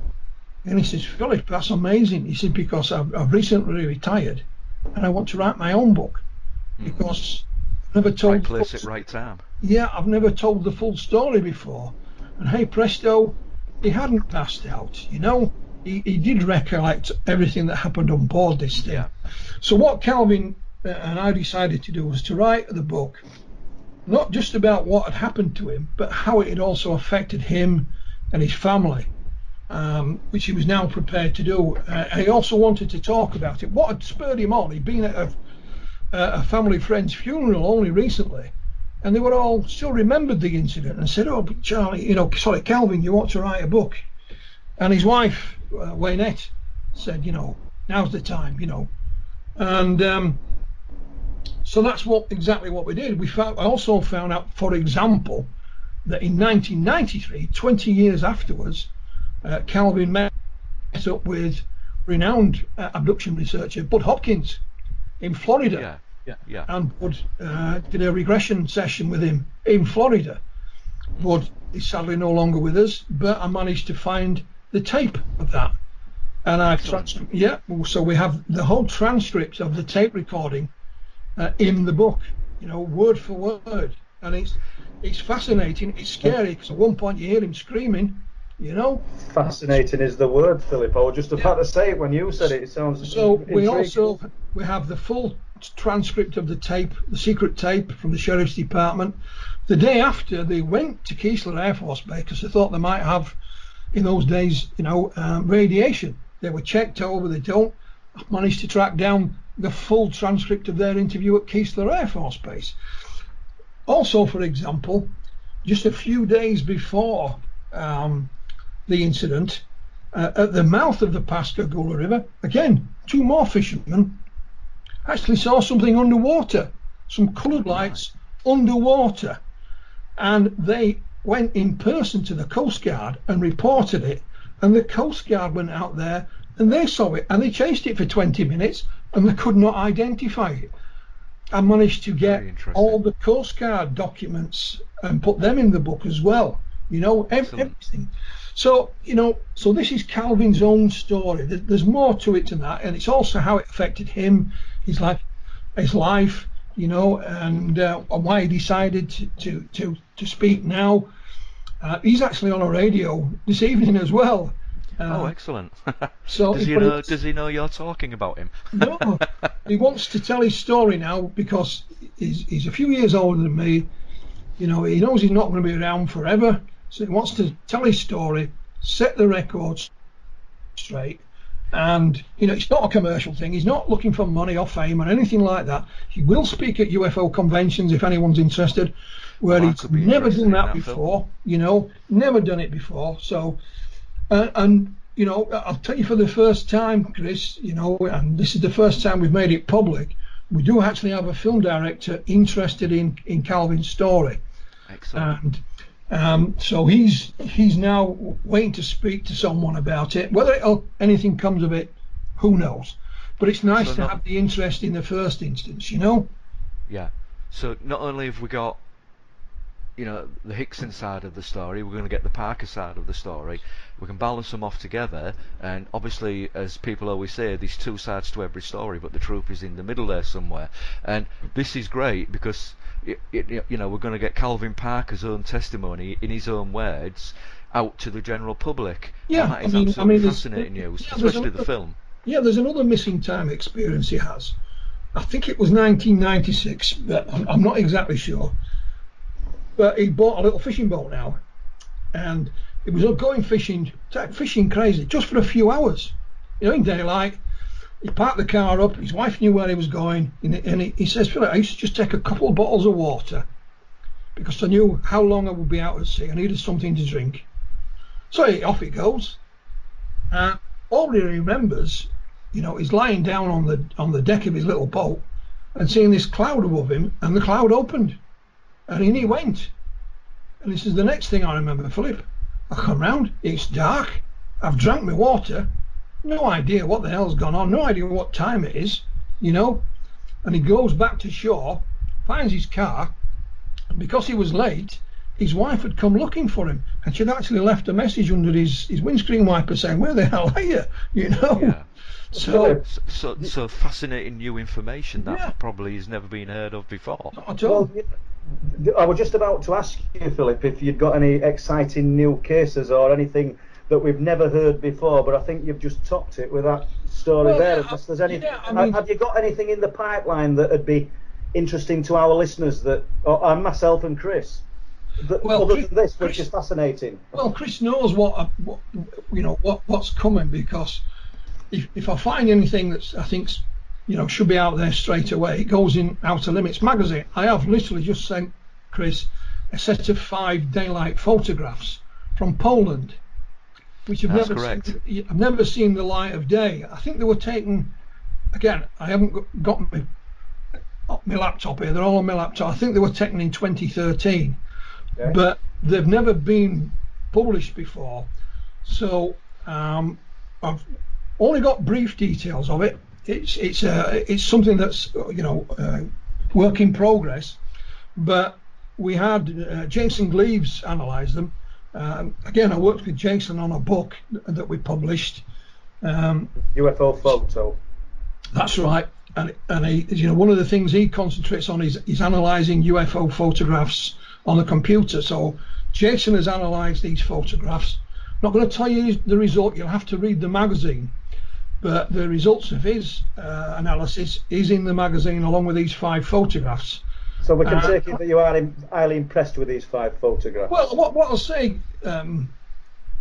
And he says, Philip, that's amazing. He said, because I've recently retired and I want to write my own book, because I've never told... Right place at right time. Yeah, I've never told the full story before. And hey presto, he hadn't passed out, He did recollect everything that happened on board this thing. Yeah. So what Calvin and I decided to do was to write the book, not just about what had happened to him, but how it had also affected him and his family, which he was now prepared to do. And he also wanted to talk about it. What had spurred him on? He'd been at a family friend's funeral only recently, and they were all still remembered the incident and said, oh, but Charlie, Calvin, you ought to write a book. And his wife, Waynette, said, now's the time, And so that's exactly what we did. I also found out, for example, that in 1993, 20 years afterwards, Calvin met up with renowned abduction researcher Bud Hopkins in Florida. Yeah. And Bud did a regression session with him in Florida. Bud is sadly no longer with us, but I managed to find the tape of that. And so we have the whole transcript of the tape recording in the book, word for word. And it's fascinating, it's scary, because at one point you hear him screaming, Fascinating is the word, Philip. I was just about to say it when you said it. It sounds so intriguing. we have the full transcript of the tape, the secret tape from the sheriff's department. The day after, they went to Keesler Air Force Base because they thought they might have, in those days, radiation. They were checked over. They don't. I managed to track down the full transcript of their interview at Keesler Air Force Base. Also, for example, just a few days before the incident, at the mouth of the Pascagoula River, again, two more fishermen actually saw something underwater, some coloured lights underwater, and they went in person to the Coast Guard and reported it, and the Coast Guard went out there and they saw it, and they chased it for 20 minutes and they could not identify it. I managed to get all the Coast Guard documents and put them in the book as well, You know, Excellent. everything. So, you know, so this is Calvin's own story. There's more to it than that, and it's also how it affected him, his life, you know, and why he decided to speak now. He's actually on a radio this evening as well. Oh, excellent. So Does he know you're talking about him? No, he wants to tell his story now because he's a few years older than me. You know, he knows he's not going to be around forever, so he wants to tell his story, set the records straight, and you know, it's not a commercial thing. He's not looking for money or fame or anything like that. He will speak at UFO conventions if anyone's interested, where he's never done that before. You know, never done it before. So, and you know, I'll tell you for the first time, Chris, you know, and this is the first time we've made it public, we do actually have a film director interested in Calvin's story. Excellent. And so he's now waiting to speak to someone about it. Whether anything comes of it, who knows? But it's nice to have the interest in the first instance, you know? Yeah. So not only have we got, you know, the Hickson side of the story, we're going to get the Parker side of the story. We can balance them off together, and obviously, as people always say, there's two sides to every story, but the truth is in the middle there somewhere. And this is great because you know, we're going to get Calvin Parker's own testimony in his own words out to the general public. Yeah, and that is absolutely fascinating news, especially the film. Yeah, there's another missing time experience he has. I think it was 1996, but I'm not exactly sure. But he bought a little fishing boat now, and he was going fishing crazy, just for a few hours, you know, in daylight. He parked the car up, his wife knew where he was going, and he says, Philip, I used to just take a couple of bottles of water because I knew how long I would be out at sea. I needed something to drink. So off he goes. All he remembers, you know, is lying down on the deck of his little boat and seeing this cloud above him, and the cloud opened. And in he went. And this is the next thing I remember, Philip. I come round, it's dark, I've drank my water, no idea what the hell's gone on, no idea what time it is, you know. And he goes back to shore, finds his car, and because he was late, his wife had come looking for him, and she'd actually left a message under his windscreen wiper saying, where the hell are you, you know. Yeah. So fascinating new information that probably has never been heard of before. Not at all. Well, I was just about to ask you, Philip, if you'd got any exciting new cases or anything that we've never heard before, but I think you've just topped it with that story there. Unless there's any, have you got anything in the pipeline that would be interesting to our listeners, and myself and Chris, other than this, which is fascinating? Well, Chris knows what's coming, because if I find anything that's I think should be out there straight away, it goes in Outer Limits magazine. I have literally just sent Chris a set of 5 daylight photographs from Poland, which I've never seen the light of day. I think they were taken, again, I haven't got my laptop here, they're all on my laptop. I think they were taken in 2013, but they've never been published before. So I've only got brief details of it. It's something that's work in progress, but we had Jason Gleaves analyse them. Again, I worked with Jason on a book that we published. UFO Photo. That's right, and he, one of the things he concentrates on is analysing UFO photographs on the computer. So Jason has analysed these photographs. Not going to tell you the result. You'll have to read the magazine. But the results of his analysis is in the magazine along with these 5 photographs. So we can take it that you are highly impressed with these 5 photographs. Well, what I'll say,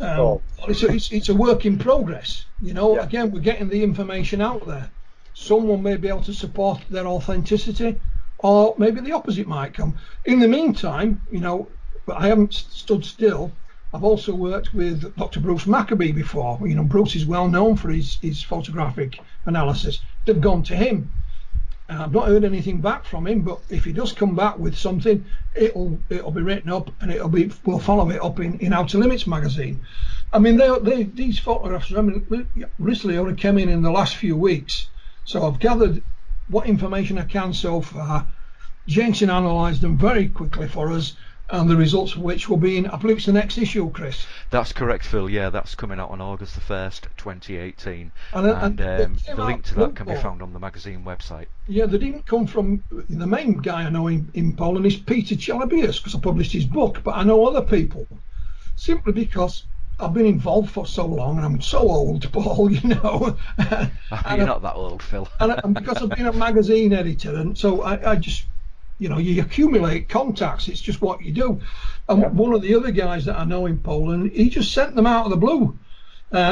it's a work in progress. Again, we're getting the information out there. Someone may be able to support their authenticity, or maybe the opposite might come. In the meantime, but I haven't stood still. I've also worked with Dr. Bruce Maccabee before. Bruce is well known for his photographic analysis. They've gone to him. I've not heard anything back from him, but if he does come back with something, it'll be written up, and we'll follow it up in Outer Limits magazine. I mean, these photographs recently only came in the last few weeks, so I've gathered what information I can so far. Jason analysed them very quickly for us, and the results of which will be in, I believe it's the next issue, Chris. That's correct, Phil. Yeah, that's coming out on August the 1st, 2018. And The link to that can be found on the magazine website. Yeah, they didn't come from, the main guy I know in Poland is Peter Chalabius, because I published his book, but I know other people, simply because I've been involved for so long, and I'm so old, Paul, you know. You're not that old, Phil. and because I've been a magazine editor, and so I just, you know, you accumulate contacts. It's just what you do. And one of the other guys that I know in Poland, he just sent them out of the blue.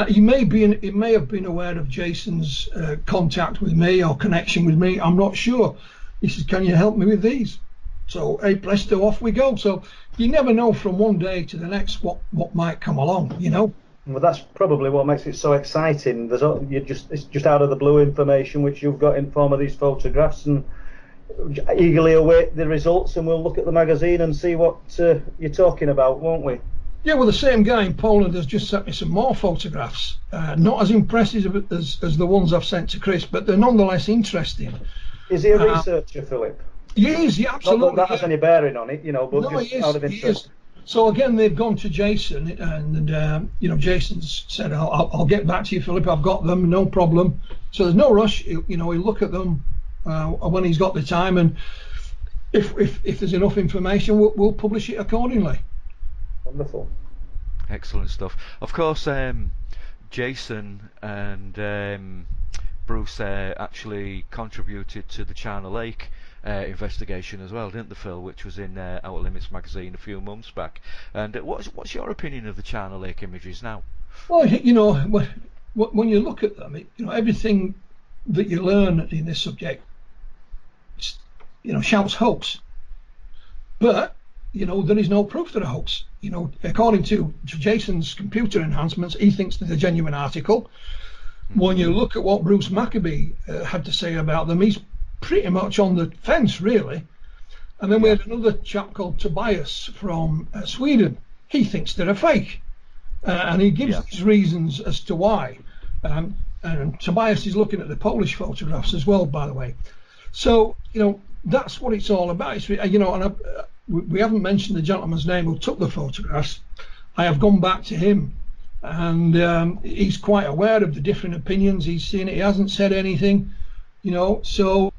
He may have been aware of Jason's contact with me or connection with me. I'm not sure. He says, "Can you help me with these?" So, hey, presto, off we go. So you never know from one day to the next what might come along, you know. Well, that's probably what makes it so exciting. It's just out of the blue information which you've got in form of these photographs, and eagerly await the results, and we'll look at the magazine and see what you're talking about, won't we? Yeah, well, the same guy in Poland has just sent me some more photographs. Not as impressive as the ones I've sent to Chris, but they're nonetheless interesting. Is he a researcher, Philip? He is, yeah, absolutely. Not that has any bearing on it, you know, but no, just out of interest. He is. So again, they've gone to Jason, and you know, Jason's said, I'll get back to you, Philip. I've got them, no problem. So there's no rush. You know, he'll look at them when he's got the time, and if there's enough information, we'll publish it accordingly. Wonderful. Excellent stuff. Of course, Jason and Bruce actually contributed to the China Lake investigation as well, didn't they, Phil? Which was in Outer Limits magazine a few months back. And what's your opinion of the China Lake images now? Well, you know, when you look at them, you know, everything that you learn in this subject, you know, shouts hoax. But you know, there is no proof that a hoax. You know, according to Jason's computer enhancements, he thinks they're a genuine article. When you look at what Bruce Maccabee had to say about them, he's pretty much on the fence, really. And then we had another chap called Tobias from Sweden. He thinks they're a fake, and he gives his reasons as to why. And Tobias is looking at the Polish photographs as well, by the way. So, you know, that's what it's all about. It's, you know, and we haven't mentioned the gentleman's name who took the photographs. I have gone back to him, and he's quite aware of the different opinions. He's seen it. He hasn't said anything, you know. So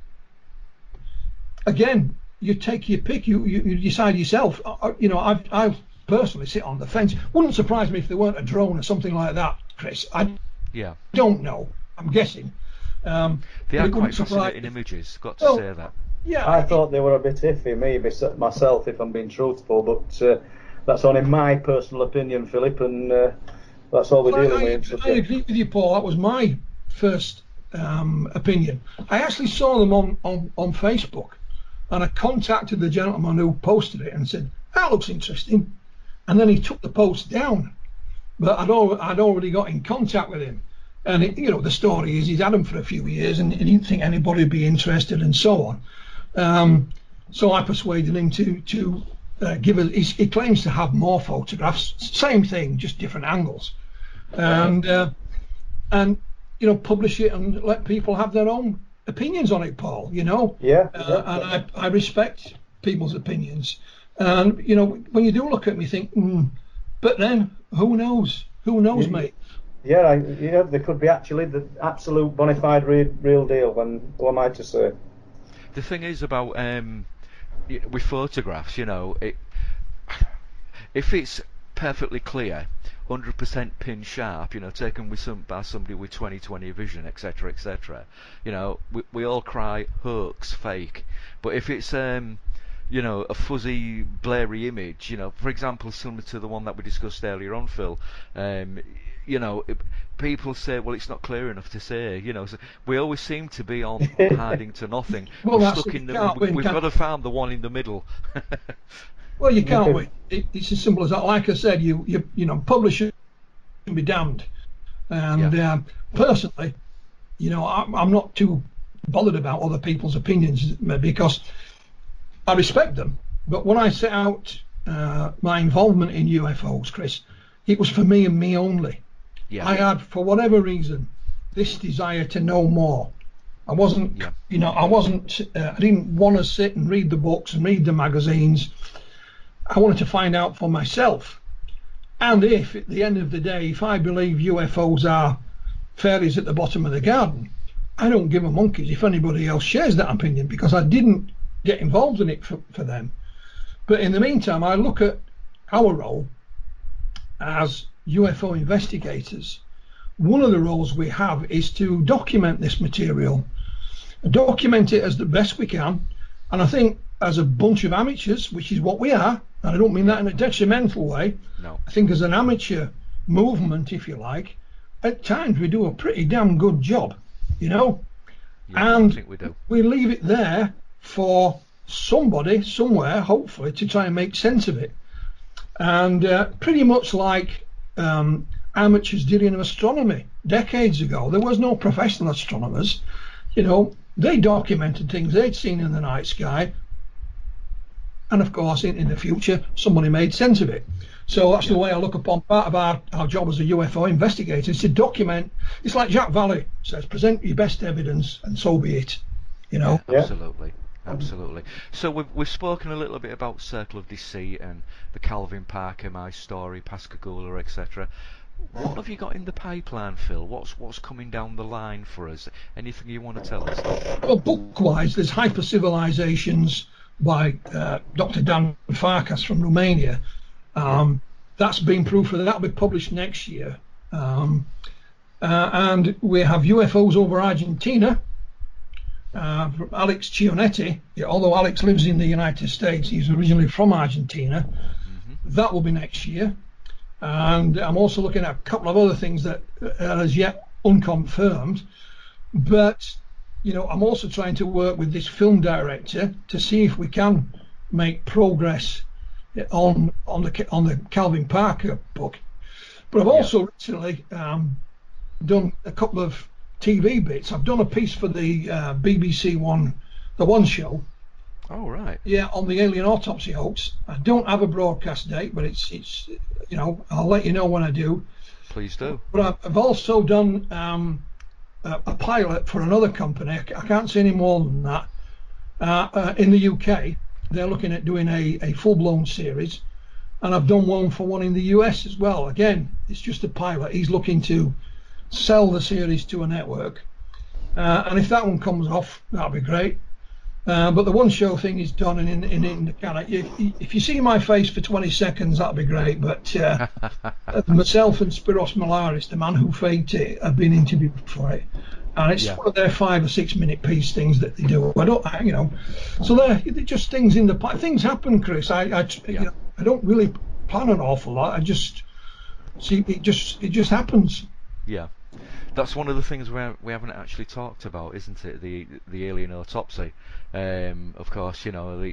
again, you take your pick. You decide yourself. You know, I personally sit on the fence. Wouldn't surprise me if there weren't a drone or something like that, Chris. I don't know. I'm guessing. They are quite fascinating images. Got to say that. Yeah, I thought they were a bit iffy, maybe myself, if I'm being truthful, but that's only my personal opinion, Philip, and that's all we're dealing with. I agree with you, Paul. That was my first opinion. I actually saw them on Facebook, and I contacted the gentleman who posted it and said, that looks interesting, and then he took the post down, but I'd already got in contact with him. And you know, the story is he's had them for a few years, and he didn't think anybody would be interested, and so on. So I persuaded him to give us. He claims to have more photographs, same thing, just different angles, and you know, publish it and let people have their own opinions on it, Paul. You know, and I respect people's opinions, and you know, when you do look at me, you think, but then who knows? Who knows, mate? Yeah, you know, there could be actually the absolute bona fide real deal, and what am I to say? The thing is about with photographs, you know, if it's perfectly clear, 100% pin sharp, you know, taken by somebody with 20/20 vision, etc., etc., you know, we all cry hoax, fake. But if it's you know, a fuzzy, blurry image, you know, for example, similar to the one that we discussed earlier on, Phil, you know, people say, well, it's not clear enough to say, you know, so we always seem to be on hiding to nothing. Well, we're stuck in we've got to find the one in the middle. Well, you can't win. It's as simple as that. Like I said, you know, publishers can be damned. And personally, you know, I'm not too bothered about other people's opinions because I respect them. But when I set out my involvement in UFOs, Chris, it was for me and me only. I had, for whatever reason, this desire to know more. I wasn't, you know, I didn't want to sit and read the books and read the magazines. I wanted to find out for myself. And if, at the end of the day, if I believe UFOs are fairies at the bottom of the garden, I don't give a monkeys if anybody else shares that opinion, because I didn't get involved in it for them. But in the meantime, I look at our role as UFO investigators. One of the roles we have is to document this material, document it as the best we can. And I think as a bunch of amateurs, which is what we are, and I don't mean that in a detrimental way, No. I think as an amateur movement, if you like, at times we do a pretty damn good job, you know. Yeah, and I think we do. We leave it there for somebody somewhere, hopefully, to try and make sense of it. And pretty much like amateurs did in astronomy decades ago. There was no professional astronomers, you know. They documented things they'd seen in the night sky, and of course in the future somebody made sense of it. So that's the way I look upon part of our job as a UFO investigator, is to document. It's like Jack Valley says, present your best evidence and so be it, you know. Yeah, absolutely. Absolutely. So we've spoken a little bit about Circle of Deceit and the Calvin Parker, My Story, Pascagoula, etc. What have you got in the pipeline, Phil? What's coming down the line for us? Anything you want to tell us? Well, book-wise, there's Hyper Civilizations by Dr. Dan Farkas from Romania. That's been proved, that'll be published next year. And we have UFOs over Argentina from Alex Cionetti. Although Alex lives in the United States, he's originally from Argentina. That will be next year. And I'm also looking at a couple of other things that are as yet unconfirmed. But, you know, I'm also trying to work with this film director to see if we can make progress on the Calvin Parker book. But I've also recently done a couple of TV bits. I've done a piece for the BBC One, the One Show. Oh, right. Yeah, on the alien autopsy hoax. I don't have a broadcast date, but it's you know, I'll let you know when I do. Please do. But I've also done a pilot for another company. I can't say any more than that. In the UK, they're looking at doing a full-blown series, and I've done one for one in the US as well. Again, it's just a pilot. He's looking to sell the series to a network, and if that one comes off, that'll be great. But the One Show thing is done, and in the kind of, if you see my face for 20 seconds, that'll be great. But myself and Spiros Malaris, the man who faked it, have been interviewed for it, and it's one of their 5 or 6 minute piece things that they do. You know, so they're just things in the things happen, Chris. You know, I don't really plan an awful lot. I just see it just happens. Yeah. That's one of the things we haven't actually talked about, isn't it? The alien autopsy. Of course, you know,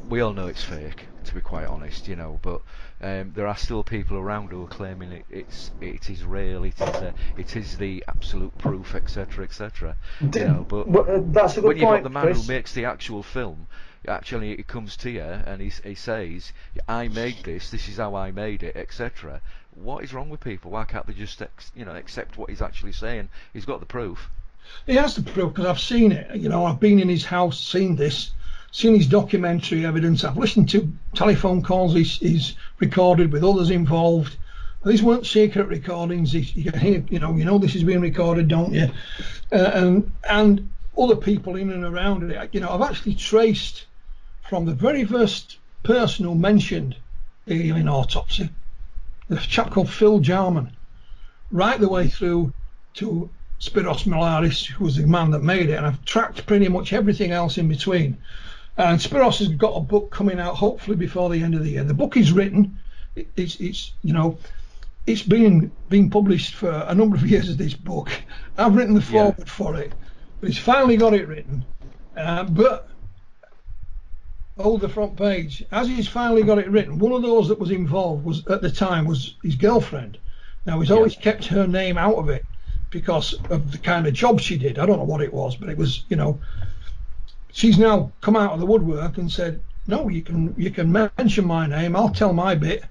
we all know it's fake, to be quite honest, you know. But there are still people around who are claiming it is real. It is the absolute proof, etc., etc. You know, but that's a good when you've point, got the man Chris. who makes the actual film, actually it comes to you and he says, "I made this. This is how I made it," etc. What is wrong with people? Why can't they just accept what he's actually saying? He's got the proof. He has the proof, because I've seen it. You know, I've been in his house, seen this, seen his documentary evidence. I've listened to telephone calls he's recorded with others involved. These weren't secret recordings. You know this is being recorded, don't you? And other people in and around it. You know, I've actually traced from the very first person who mentioned the alien autopsy, the chap called Phil Jarman, right the way through to Spiros Malaris, who was the man that made it, and I've tracked pretty much everything else in between. And Spiros has got a book coming out hopefully before the end of the year. The book is written. It's you know, it's been published for a number of years, this book. I've written the foreword for it, but he's finally got it written. But hold the front page. As he's finally got it written, one of those that was involved was at the time was his girlfriend. Now he's always kept her name out of it because of the kind of job she did. I don't know what it was, but it was, you know, she's now come out of the woodwork and said, no, you can mention my name, I'll tell my bit,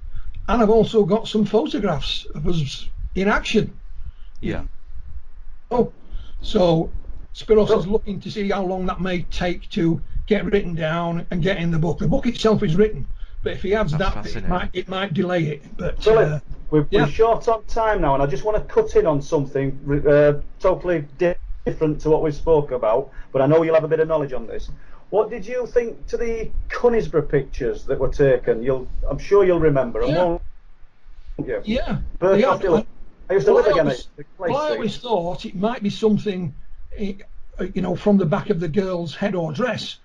and I've also got some photographs of us in action. Yeah. Oh, so Spiros is looking to see how long that may take to get written down and get in the book. The book itself is written, But if he adds That's that, fascinating. it might delay it. But Philip, we're yeah. short on time now, and I just want to cut in on something totally different to what we spoke about, but I know you'll have a bit of knowledge on this. What did you think to the Conisbrough pictures that were taken? I'm sure you'll remember them, won't you? Yeah. Burcroft Hill. I used to live again at the place. Well, I always thought it might be something, from the back of the girl's head or dress.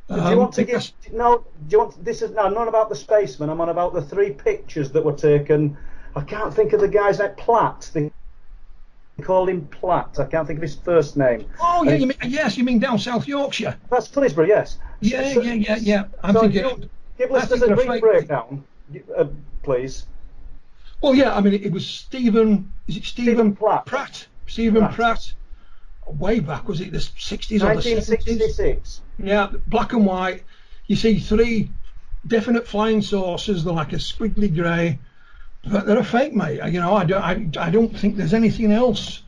Do you want to give? No. Do you want? This is no, not about the spaceman. I'm on about the 3 pictures that were taken. I can't think of the guy's name. Platt. They called him Platt. I can't think of his first name. Oh yeah, you mean down South Yorkshire? That's Conisbrough, yes. Yeah. I'm thinking. Give listeners a brief breakdown, please. Well, yeah. I mean, it was Stephen. Is it Stephen Pratt? Stephen Pratt. Way back, was it the 60s or the 70s? 1966. Yeah, black and white. You see 3 definite flying saucers. They're like a squiggly grey, but they're a fake, mate. I don't think there's anything else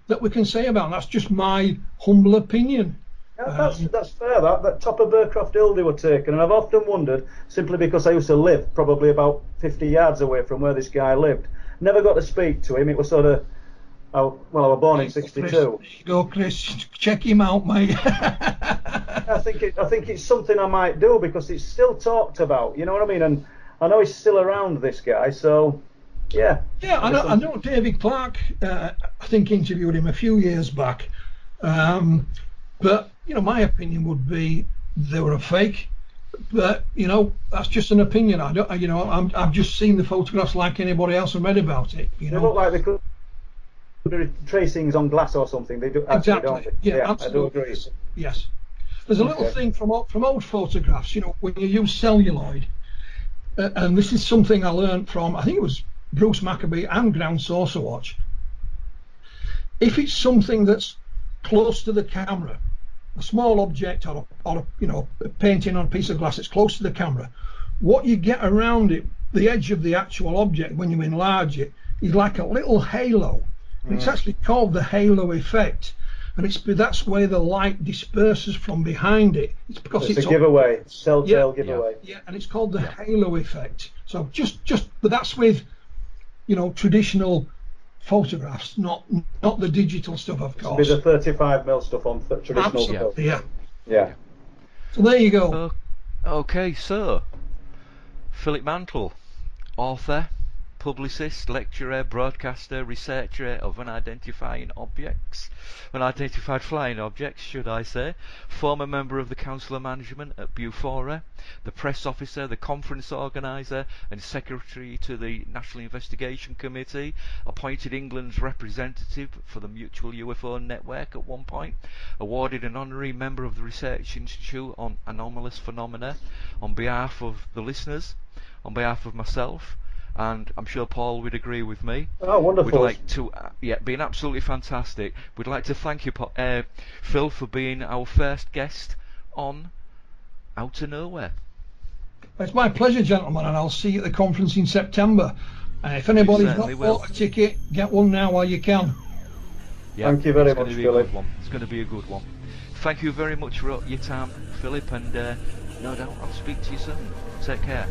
that we can say about them. That's just my humble opinion. Yeah, that's fair. That top of Burcroft Hill they were taken, and I've often wondered, simply because I used to live probably about 50 yards away from where this guy lived. Never got to speak to him. It was sort of. I was born in '62. Chris, there you go, Chris. Check him out, mate. I think it's something I might do because it's still talked about. You know what I mean? And I know he's still around, this guy. So, yeah. Yeah, I know David Clark. I think interviewed him a few years back. But my opinion would be they were a fake. But that's just an opinion. I've just seen the photographs like anybody else and read about it. They look like they could. Tracings on glass or something. They do exactly. Don't they? Yeah, absolutely. I do agree. Yes. There's a little thing from old photographs. When you use celluloid, and this is something I learned from, I think it was Bruce Maccabee and Ground Saucer Watch. If it's something that's close to the camera, a small object or a painting on a piece of glass that's close to the camera, what you get around it, the edge of the actual object when you enlarge it, is like a little halo. It's actually called the halo effect, and that's where the light disperses from behind it. It's because it's a giveaway, telltale giveaway. Yeah, and it's called the halo effect. So but that's with traditional photographs, not the digital stuff, of course. With the 35mm stuff on traditional. Absolutely, stuff. Yeah. So there you go. Okay, so Phillip Mantle, author, publicist, lecturer, broadcaster, researcher of unidentified flying objects, should I say, former member of the Council of Management at Bufora, the press officer, the conference organiser and secretary to the National Investigation Committee, appointed England's representative for the Mutual UFO Network at one point, awarded an honorary member of the Research Institute on Anomalous Phenomena. On behalf of the listeners, on behalf of myself, and I'm sure Paul would agree with me. Oh, wonderful. We'd like to, being absolutely fantastic. We'd like to thank you, Phil, for being our first guest on Out of Nowhere. It's my pleasure, gentlemen, and I'll see you at the conference in September. If anybody's not bought a ticket, get one now while you can. Yeah, thank you very much, Philip. It's going to be a good one. Thank you very much for your time, Philip, and no doubt I'll speak to you soon. Take care.